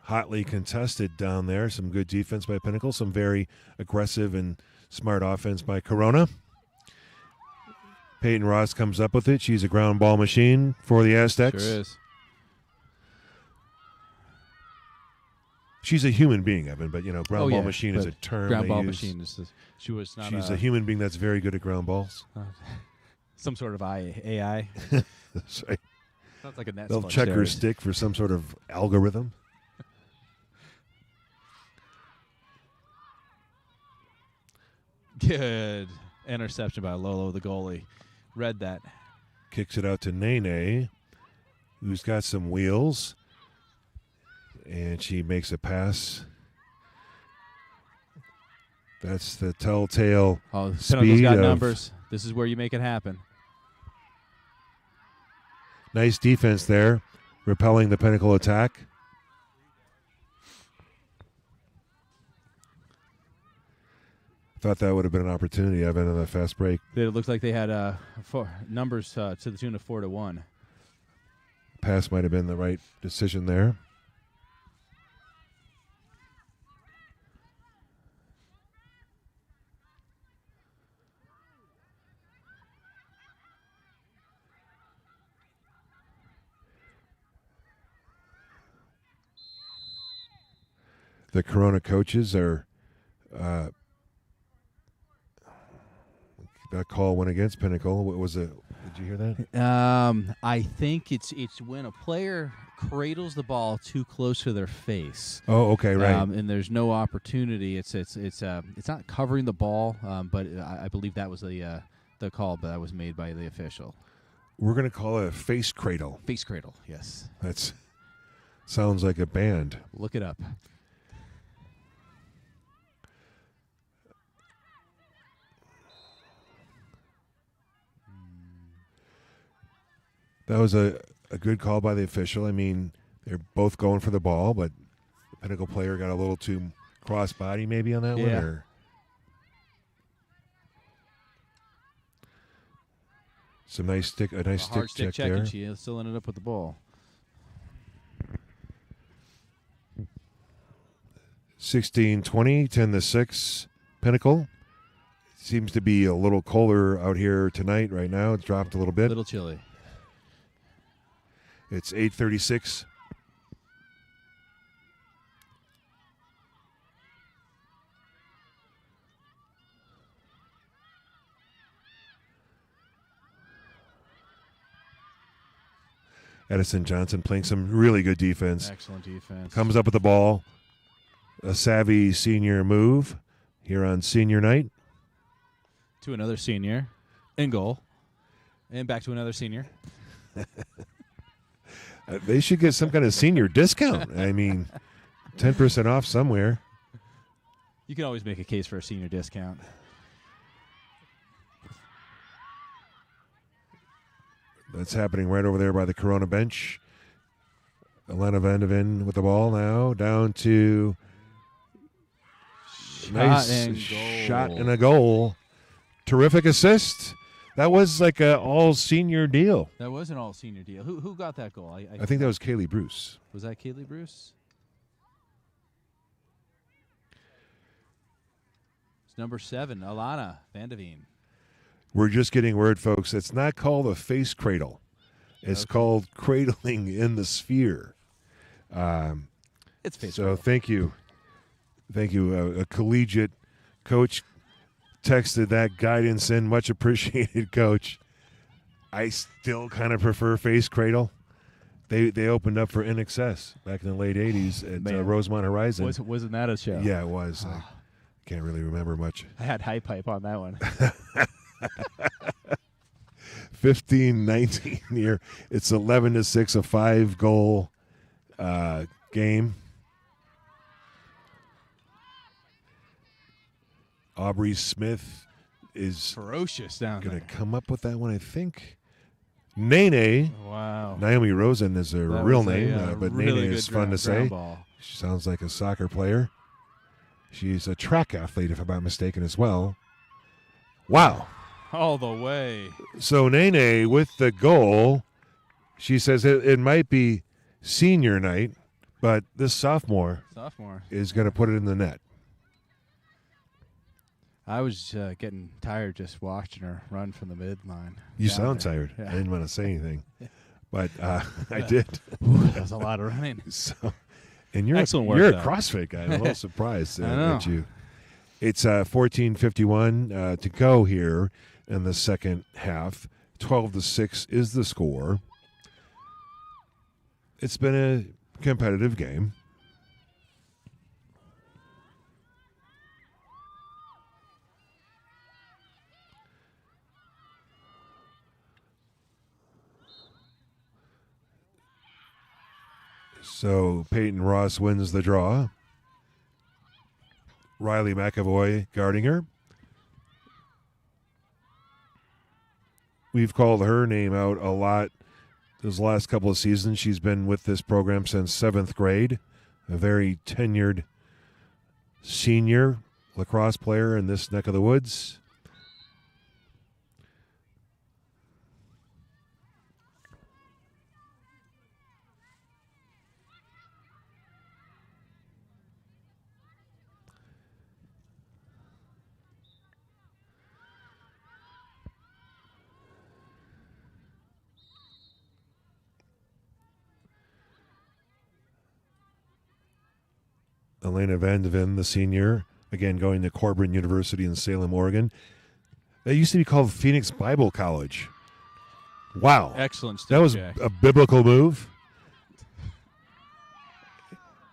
Hotly contested down there. Some good defense by Pinnacle. Some very aggressive and smart offense by Corona. Peyton Ross comes up with it. She's a ground ball machine for the Aztecs. Sure is. She's a human being, Evan, but ground ball machine is a term. Ground ball use. machine is. She was not. She's a human being that's very good at ground balls. Some sort of AI. That's right. Sounds like a net. They'll check her stick for some sort of algorithm. Good interception by Lolo, the goalie. Read that. Kicks it out to Nene, who's got some wheels. And she makes a pass. That's the telltale speed. Pinnacle's got numbers. This is where you make it happen. Nice defense there, repelling the Pinnacle attack. Thought that would have been an opportunity, Evan, on that fast break. It looked like they had numbers to the tune of 4-1. Pass might have been the right decision there. The Corona coaches are that call went against Pinnacle. What was it? Did you hear that? I think it's when a player cradles the ball too close to their face. Oh, okay, right. And there's no opportunity. It's not covering the ball, but I believe that was the call that was made by the official. We're going to call it a face cradle. Face cradle, yes. That sounds like a band. Look it up. That was a good call by the official. I mean, they're both going for the ball, but the Pinnacle player got a little too cross-body maybe on that one. Or a nice stick check there. there. She still ended up with the ball. 16-20, 10-6, Pinnacle. Seems to be a little colder out here tonight right now. It's dropped a little bit. A little chilly. It's 8:36. Edison Johnson playing some really good defense. Excellent defense. Comes up with the ball. A savvy senior move here on senior night. To another senior. In goal. And back to another senior. They should get some kind of senior discount. I mean, 10% off somewhere. You can always make a case for a senior discount. That's happening right over there by the Corona bench. Elena Vandeven with the ball now. Down to nice shot and a goal. Terrific assist. That was like an all-senior deal. That was an all-senior deal. Who got that goal? I think that was Kaylee Bruce. Was that Kaylee Bruce? It's number 7, Alana Vandeveen. We're just getting word, folks. It's not called a face cradle. It's called cradling in the sphere. It's face so cradle. Thank you. Thank you. A collegiate coach texted that guidance in. Much appreciated, Coach. I still kind of prefer face cradle. They opened up for In Excess back in the late 80s at Rosemont Horizon. Wasn't that a show? Yeah, it was. I can't really remember much. I had high pipe on that one. 15-19 here. It's 11-6, a 5-goal game. Aubrey Smith is ferocious down there. Going to come up with that one, I think. Nene. Wow. Naomi Rosen is her real name, but really Nene is fun to say. Ball. She sounds like a soccer player. She's a track athlete, if I'm not mistaken, as well. Wow. All the way. So Nene with the goal. She says it might be senior night, but this sophomore is going to put it in the net. I was getting tired just watching her run from the midline. You sound tired. Yeah. I didn't want to say anything, but I did. That was a lot of running. So, and you're excellent work. You're a CrossFit guy. I'm a little surprised at you. It's 14:51 to go here in the second half. 12-6 is the score. It's been a competitive game. So Peyton Ross wins the draw. Riley McAvoy guarding her. We've called her name out a lot those last couple of seasons. She's been with this program since 7th grade. A very tenured senior. lacrosse player in this neck of the woods. Elena Vandeven, the senior, again going to Corcoran University in Salem, Oregon. That used to be called Phoenix Bible College. Wow. Excellent stuff, That was Jack. a biblical move.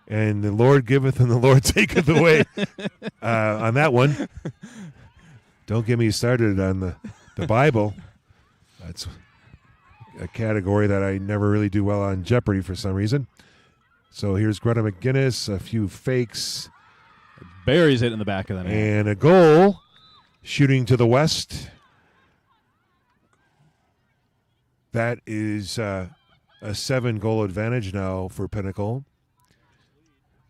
And the Lord giveth and the Lord taketh away on that one. Don't get me started on the Bible. That's a category that I never really do well on Jeopardy for some reason. So here's Greta McGinnis, a few fakes. Buries it in the back of the net. And a goal, shooting to the west. That is a 7-goal advantage now for Pinnacle.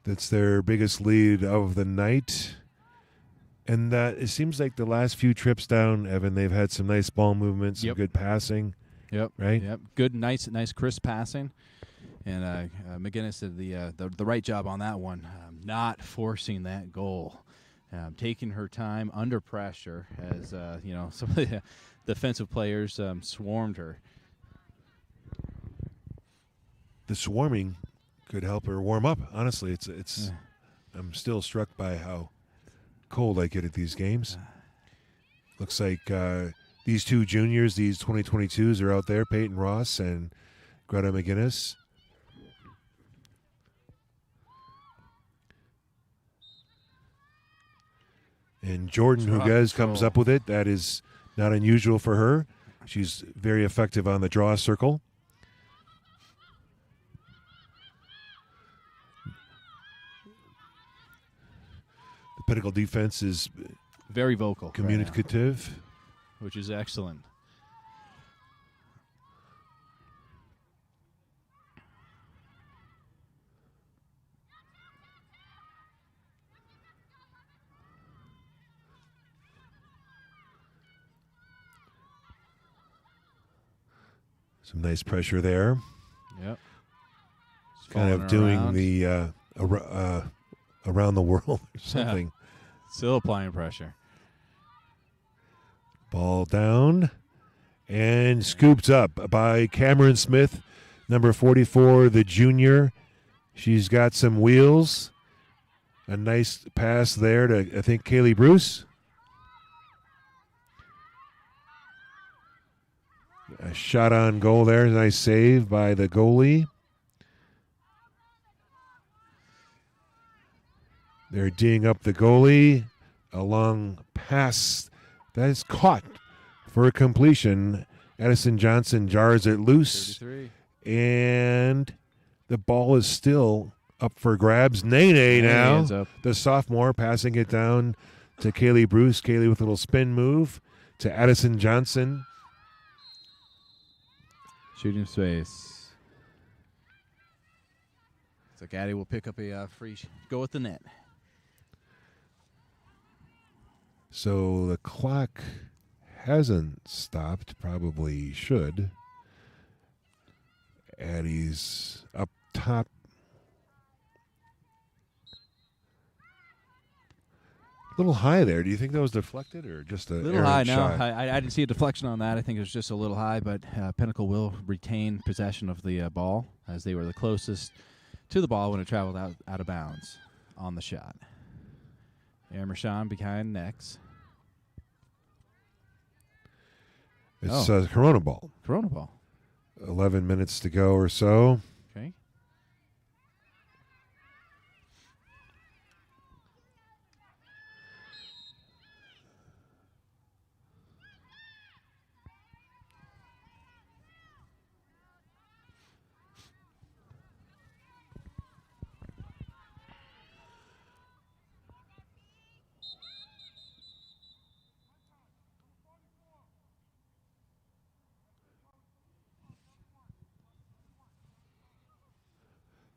That's their biggest lead of the night. And it seems like the last few trips down, Evan, they've had some nice ball movements, some good passing. Yep. Right? Yep. Good, nice crisp passing. And McGinnis did the right job on that one, not forcing that goal, taking her time under pressure as some of the defensive players swarmed her. The swarming could help her warm up. Honestly, it's. I'm still struck by how cold I get at these games. Looks like these two juniors, these 2022s, are out there. Peyton Ross and Greta McGinnis. And Jordan Huguez comes up with it. That is not unusual for her. She's very effective on the draw circle. The Pinnacle defense is very vocal, communicative, right now, which is excellent. Some nice pressure there. Yep. Kind of doing the around the world or something. Still applying pressure. Ball down and scooped up by Cameron Smith, number 44, the junior. She's got some wheels. A nice pass there to, I think, Kaylee Bruce. A shot on goal there. Nice save by the goalie. They're D'ing up the goalie. A long pass that is caught for a completion. Addison Johnson jars it loose. 33. And the ball is still up for grabs. Nene now, the sophomore, passing it down to Kaylee Bruce. Kaylee with a little spin move to Addison Johnson. Shooting space. So Gaddy will pick up a free go at the net. So the clock hasn't stopped. Probably should. Addie's up top. A little high there. Do you think that was deflected or just a little high? shot? No, I didn't see a deflection on that. I think it was just a little high, but Pinnacle will retain possession of the ball as they were the closest to the ball when it traveled out of bounds on the shot. Aaron Mershon behind necks. It's a Corona ball. Corona ball. 11 minutes to go or so. Okay.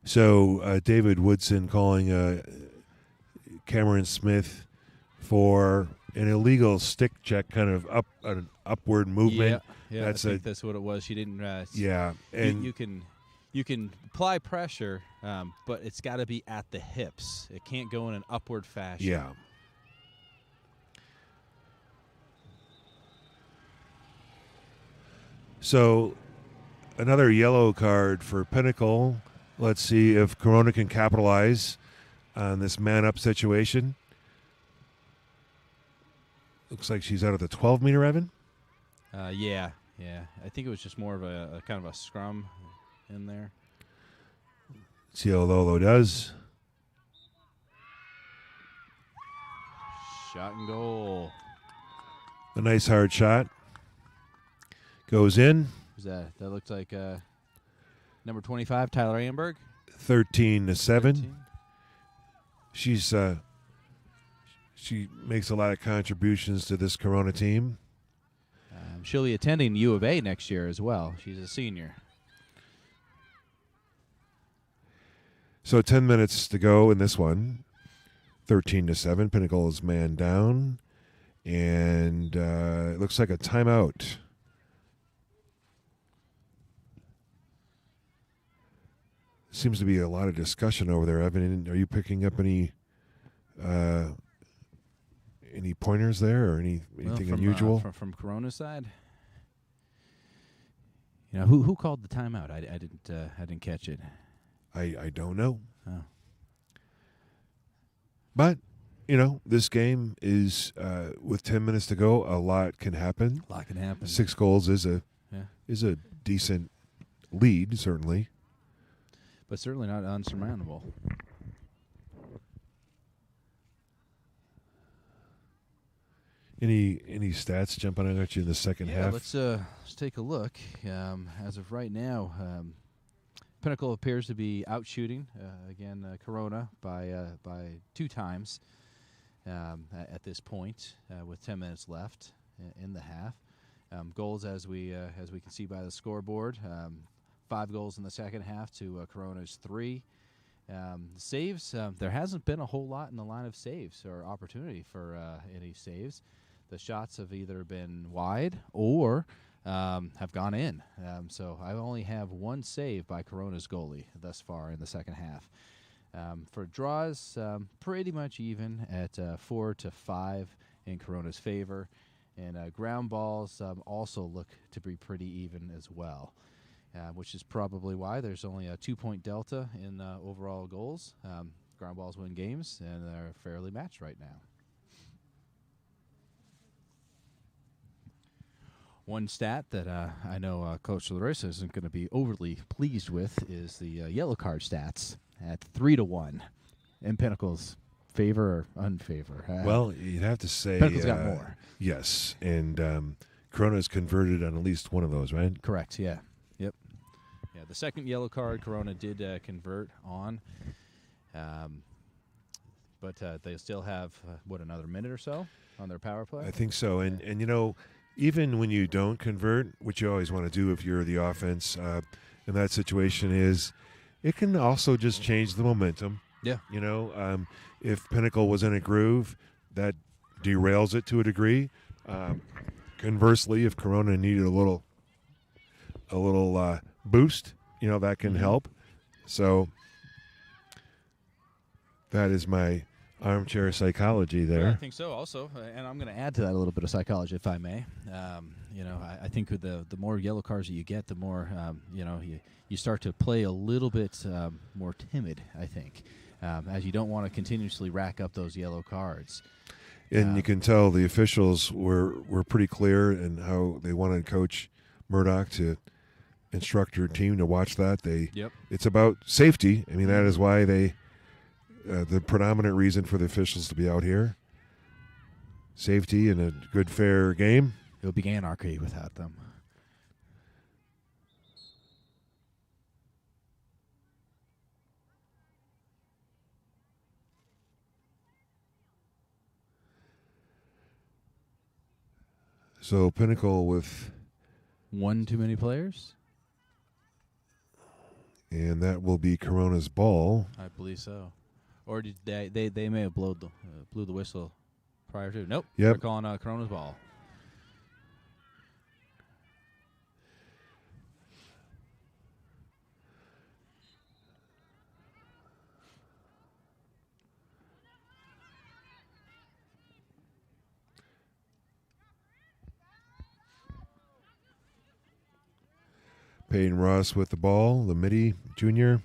So David Woodson calling Cameron Smith for an illegal stick check, kind of an upward movement. Yeah, I think that's what it was. She didn't. Yeah, and you can apply pressure, but it's got to be at the hips. It can't go in an upward fashion. yeah. So, another yellow card for Pinnacle. Let's see if Corona can capitalize on this man-up situation. Looks like she's out of the 12-meter, Evan. Yeah. I think it was just more of a kind of a scrum in there. See how Lolo does. Shot and goal. A nice hard shot. Goes in. Who's that? That looks like number 25, Tyler Amberg. 13-7. 13. She makes a lot of contributions to this Corona team. She'll be attending U of A next year as well. She's a senior. So 10 minutes to go in this one. 13-7. Pinnacle is man down. And it looks like a timeout. Seems to be a lot of discussion over there. Evan, are you picking up any pointers there or anything unusual? From Corona's side? You know, who called the timeout? I didn't catch it. I don't know. Oh. But, this game is, with 10 minutes to go, a lot can happen. A lot can happen. 6 goals is a decent lead, certainly. But certainly not unsurmountable. Any stats jumping out at you in the second half? Let's take a look. As of right now, Pinnacle appears to be outshooting Corona by 2 times at this point, with 10 minutes left in the half. Goals, as we can see by the scoreboard, 5 goals in the second half to Corona's 3. Saves, there hasn't been a whole lot in the line of saves or opportunity for any saves. The shots have either been wide or have gone in. So I only have 1 save by Corona's goalie thus far in the second half. For draws, pretty much even at 4-5 in Corona's favor. And ground balls also look to be pretty even as well. Which is probably why there's only a 2-point delta in overall goals. Ground balls win games, and they're fairly matched right now. One stat that I know Coach Larissa isn't going to be overly pleased with is the yellow card stats at 3-1 in Pinnacle's favor or unfavor. Well, you'd have to say Pinnacle's got more. Yes, and Corona's converted on at least one of those, right? Correct, yeah. Yep. Yeah, the second yellow card Corona did convert on, but they still have, another minute or so on their power play? I think so, and even when you don't convert, which you always want to do if you're the offense in that situation is, it can also just change the momentum. Yeah. If Pinnacle was in a groove, that derails it to a degree. Conversely, if Corona needed a little boost, that can help. So that is my armchair psychology there. Yeah, I think so also, and I'm going to add to that a little bit of psychology, if I may. I think with the more yellow cards that you get, the more, you start to play a little bit more timid, I think, as you don't want to continuously rack up those yellow cards. And you can tell the officials were pretty clear in how they wanted Coach Murdoch to instruct your team to watch that. It's about safety. I mean, that is why the predominant reason for the officials to be out here. Safety and a good, fair game. It would be anarchy without them. So Pinnacle with one too many players, and that will be Corona's ball. I believe so. Or did they may have blew the whistle prior to. Nope. Yep. They're calling Corona's ball. Peyton Ross with the ball, the midi junior.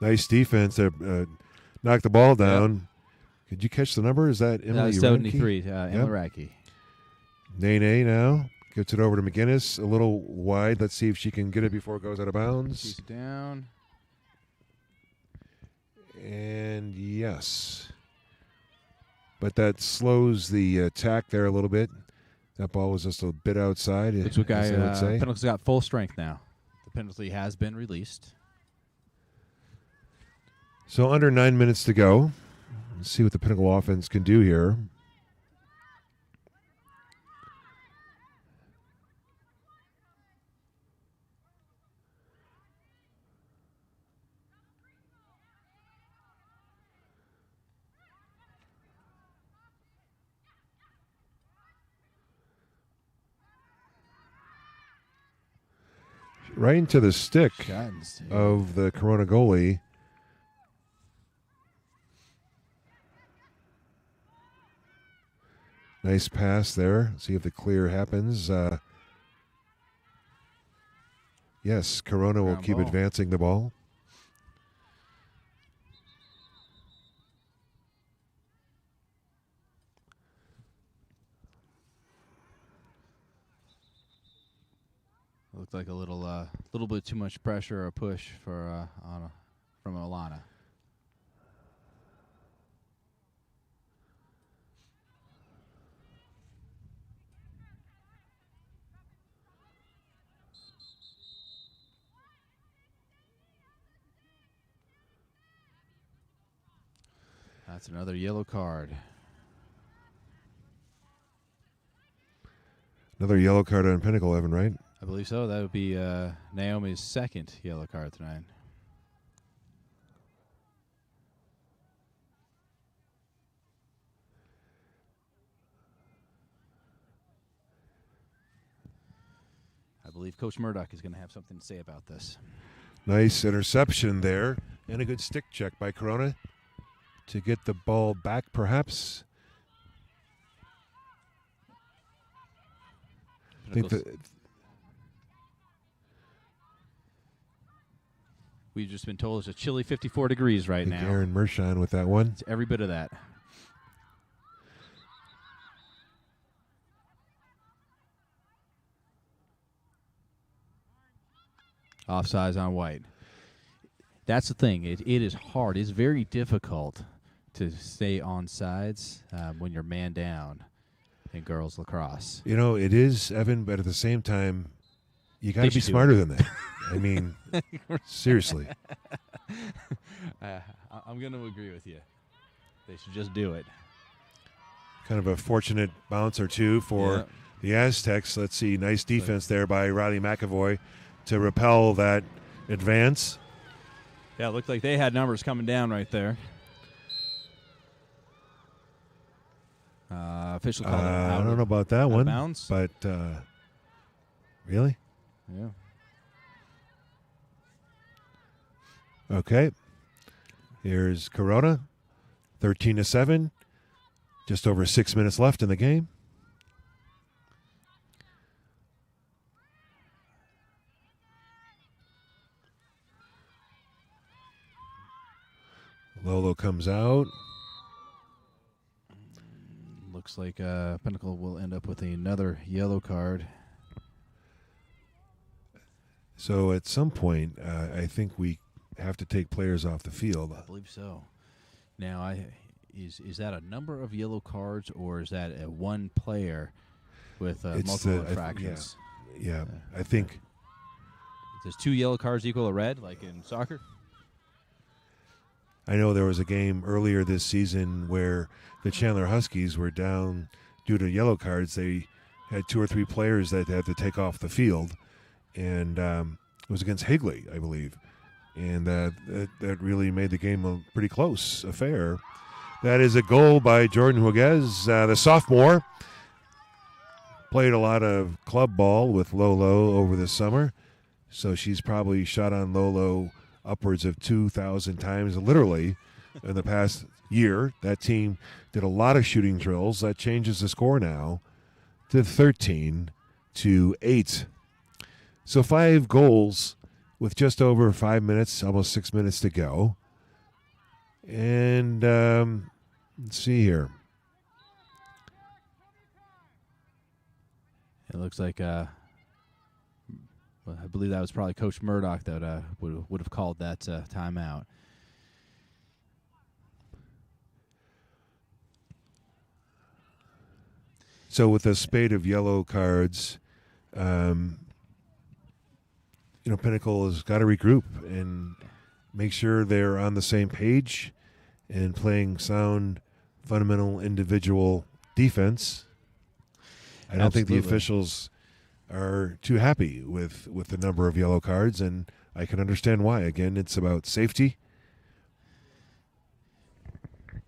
Nice defense. Knocked the ball down. Yep. Could you catch the number? Is that Emily 73, Emily Racky. Nene now. Gets it over to McGinnis. A little wide. Let's see if she can get it before it goes out of bounds. She's down. And yes. But that slows the attack there a little bit. That ball was just a bit outside. Looks like Pinnacle's got full strength now. The penalty has been released. So under 9 minutes to go. Let's see what the Pinnacle offense can do here. Right into the stick of the Corona goalie. Nice pass there. See if the clear happens. Yes, Corona will keep advancing the ball. Looked like a little bit too much pressure or push for from Alana. That's another yellow card. Another yellow card on Pinnacle, Evan, right? I believe so. That would be Naomi's second yellow card tonight. I believe Coach Murdoch is going to have something to say about this. Nice interception there, and a good stick check by Corona to get the ball back, perhaps. I think that we've just been told it's a chilly 54 degrees right now. Aaron Mershon with that one. It's every bit of that. Offsides on White. That's the thing. It is hard. It's very difficult to stay on sides when you're man down in girls lacrosse. You know, it is, Evan, but at the same time, you got to be smarter than that. I mean, seriously. I'm going to agree with you. They should just do it. Kind of a fortunate bounce or two for the Aztecs. Let's see, nice defense there by Riley McAvoy to repel that advance. Yeah, it looked like they had numbers coming down right there. Official called I don't know about that one, bounds. But really? Yeah. Okay. Here's Corona, 13-7. Just over 6 minutes left in the game. Lolo comes out. Looks like Pinnacle will end up with another yellow card. So at some point, I think we have to take players off the field. I believe so. Now, is that a number of yellow cards, or is that a one player with multiple infractions? Yeah, I think. Does 2 yellow cards equal a red, like in soccer? I know there was a game earlier this season where the Chandler Huskies were down due to yellow cards. They had 2 or 3 players that had to take off the field, and it was against Higley, I believe, and that really made the game a pretty close affair. That is a goal by Jordan Huguez, the sophomore. Played a lot of club ball with Lolo over the summer, so she's probably shot on Lolo upwards of 2,000 times, literally, in the past year. That team did a lot of shooting drills. That changes the score now to 13-8. So 5 goals with just over 5 minutes, almost 6 minutes to go. And let's see here. It looks like, I believe that was probably Coach Murdoch that would have called that timeout. So with a spate of yellow cards, Pinnacle has got to regroup and make sure they're on the same page and playing sound, fundamental, individual defense. I don't think the officials are too happy with the number of yellow cards, and I can understand why. Again, it's about safety.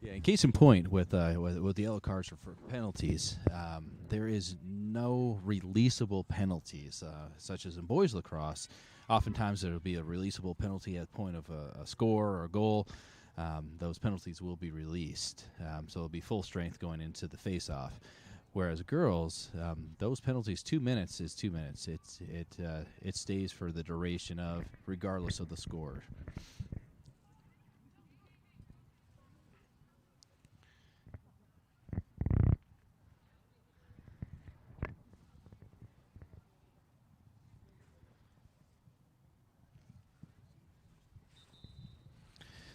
Yeah, in case in point, with the yellow cards for penalties, there is no releasable penalties, such as in boys lacrosse. Oftentimes there will be a releasable penalty at the point of a score or a goal. Those penalties will be released, so it'll be full strength going into the face-off. Whereas girls, those penalties, 2 minutes is 2 minutes. It stays for the duration of, regardless of the score.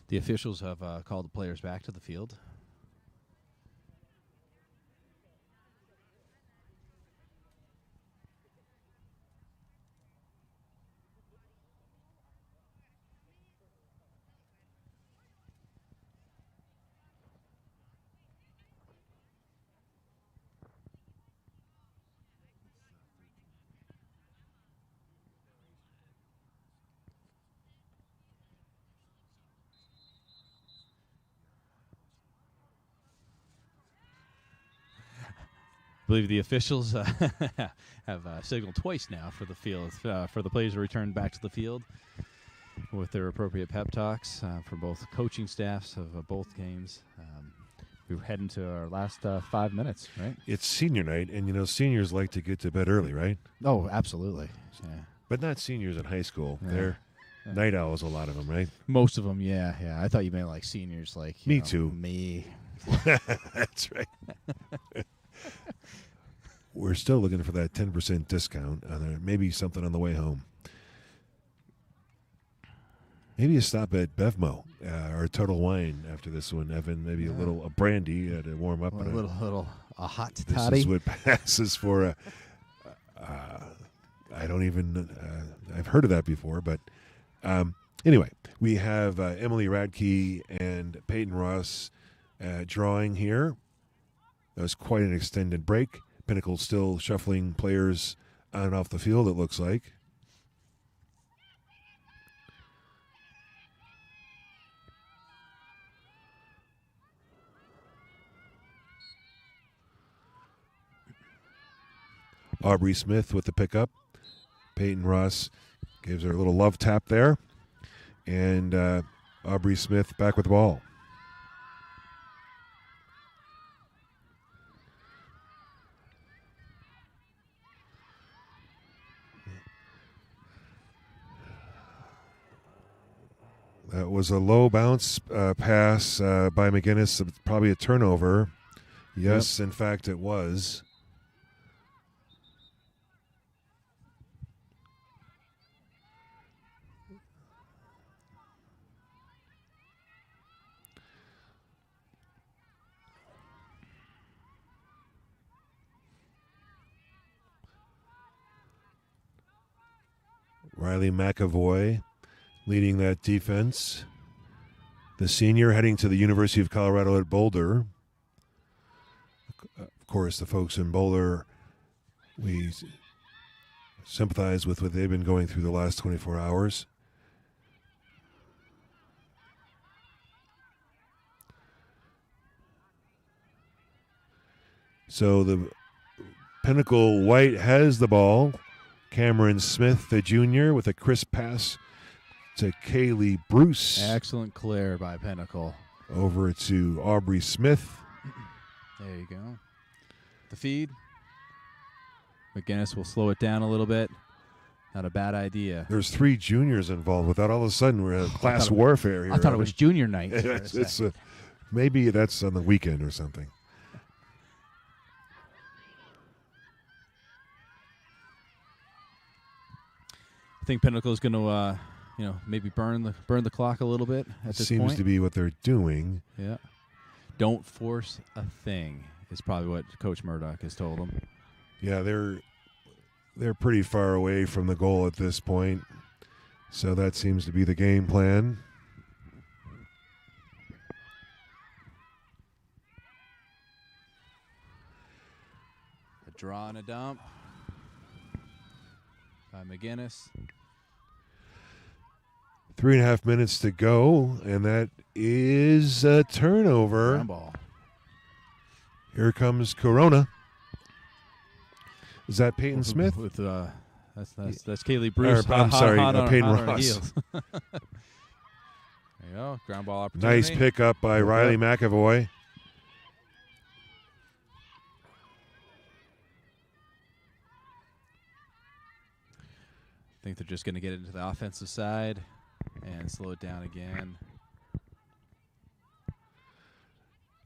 The officials have called the players back to the field. I believe the officials have signaled twice now for the field, for the players to return back to the field with their appropriate pep talks for both coaching staffs of both games. We're heading to our last 5 minutes, right? It's senior night, and seniors like to get to bed early, right? Oh, absolutely. Yeah. But not seniors in high school. Yeah. They're night owls, a lot of them, right? Most of them, yeah. I thought you meant like seniors, like me too. Me. That's right. We're still looking for that 10% discount on there. Maybe something on the way home. Maybe a stop at Bevmo or Total Wine after this one, Evan. Maybe a brandy to warm up. Well, a hot this toddy. This is what passes for a. I don't even. I've heard of that before, but anyway, we have Emily Radke and Peyton Ross drawing here. That was quite an extended break. Pinnacle still shuffling players on and off the field, it looks like. Aubrey Smith with the pickup. Peyton Ross gives her a little love tap there. And Aubrey Smith back with the ball. That was a low bounce pass by McGinnis, probably a turnover. Yes, yep. In fact, it was. Riley McAvoy leading that defense. the senior heading to the University of Colorado at Boulder. Of course, the folks in Boulder, we sympathize with what they've been going through the last 24 hours. So the Pinnacle White has the ball. Cameron Smith, the junior, with a crisp pass to Kaylee Bruce. Excellent clear by Pinnacle. Over to Aubrey Smith. There you go. The feed. McGinnis will slow it down a little bit. Not a bad idea. There's 3 juniors involved. Without all of a sudden, we're in class warfare here. I thought it was junior night. Maybe that's on the weekend or something. I think Pinnacle is going to, maybe burn the clock a little bit at this point. Seems to be what they're doing. Yeah. Don't force a thing is probably what Coach Murdoch has told them. Yeah, they're pretty far away from the goal at this point, so that seems to be the game plan. A draw and a dump by McGinnis. 3.5 minutes to go, and that is a turnover. Ground ball. Here comes Corona. Is that Peyton Smith? With that's Kaylee Bruce. I'm sorry, Peyton on Ross. there you go. Ground ball opportunity. Nice pickup by Riley McAvoy. I think they're just going to get into the offensive side and slow it down again.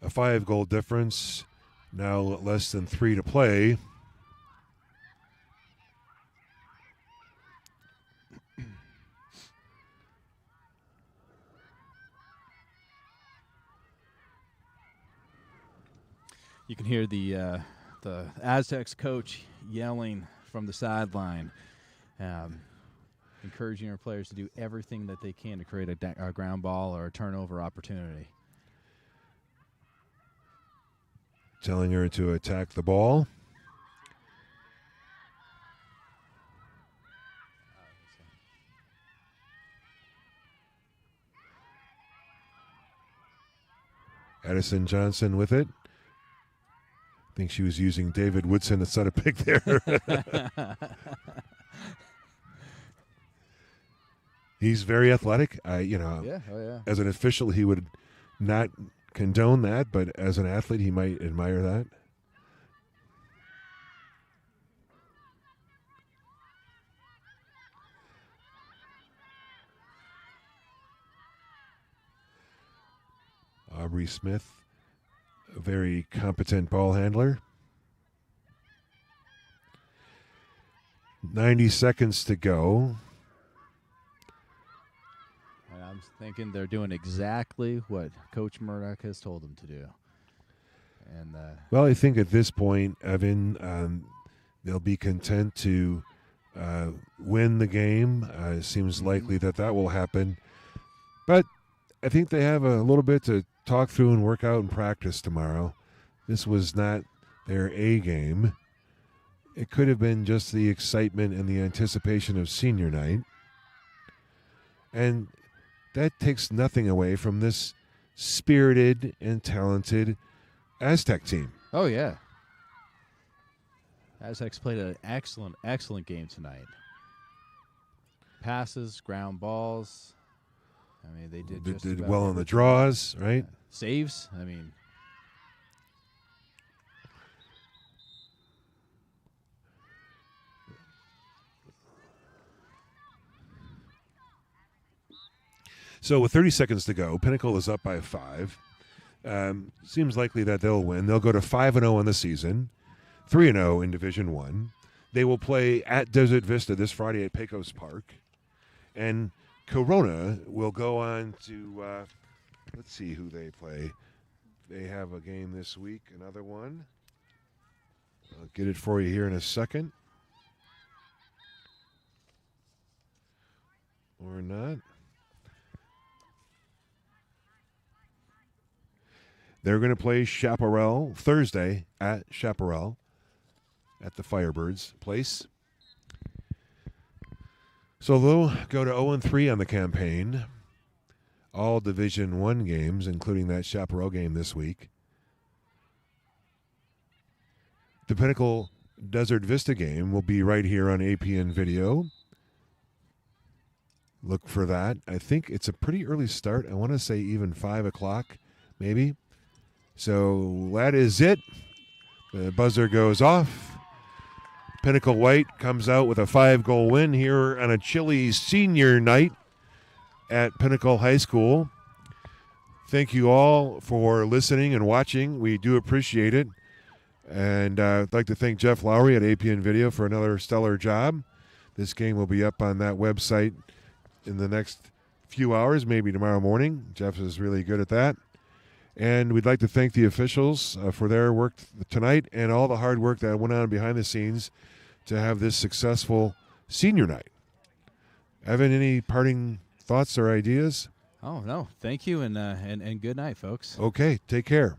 A 5-goal difference. Now less than 3 to play. You can hear the Aztecs coach yelling from the sideline, encouraging our players to do everything that they can to create a ground ball or a turnover opportunity. Telling her to attack the ball. Addison Johnson with it. I think she was using David Woodson to set a pick there. He's very athletic. As an official, he would not condone that, but as an athlete, he might admire that. Aubrey Smith, a very competent ball handler. 90 seconds to go. And I'm thinking they're doing exactly what Coach Murdoch has told them to do. And well, I think at this point, Evan, they'll be content to win the game. It seems likely that will happen. But I think they have a little bit to talk through and work out in practice tomorrow. This was not their A game. It could have been just the excitement and the anticipation of senior night. And that takes nothing away from this spirited and talented Aztec team. oh, yeah. Aztecs played an excellent game tonight. Passes, ground balls. I mean, they did well on the draws, right? Saves. I mean, so with 30 seconds to go, Pinnacle is up by 5. Seems likely that they'll win. They'll go to 5-0 on the season, 3-0 in Division I. They will play at Desert Vista this Friday at Pecos Park. And Corona will go on to, let's see who they play. They have a game this week, another one. I'll get it for you here in a second. Or not. They're going to play Chaparral Thursday at Chaparral at the Firebirds place. So they'll go to 0-3 on the campaign. All Division I games, including that Chaparral game this week. The Pinnacle Desert Vista game will be right here on APN Video. Look for that. I think it's a pretty early start. I want to say even 5 o'clock, maybe. So that is it. The buzzer goes off. Pinnacle White comes out with a 5-goal win here on a chilly senior night at Pinnacle High School. Thank you all for listening and watching. We do appreciate it. And I'd like to thank Jeff Lowry at APN Video for another stellar job. This game will be up on that website in the next few hours, maybe tomorrow morning. Jeff is really good at that. And we'd like to thank the officials for their work tonight and all the hard work that went on behind the scenes to have this successful senior night. Evan, any parting thoughts or ideas? Oh, no. Thank you, and good night, folks. Okay, take care.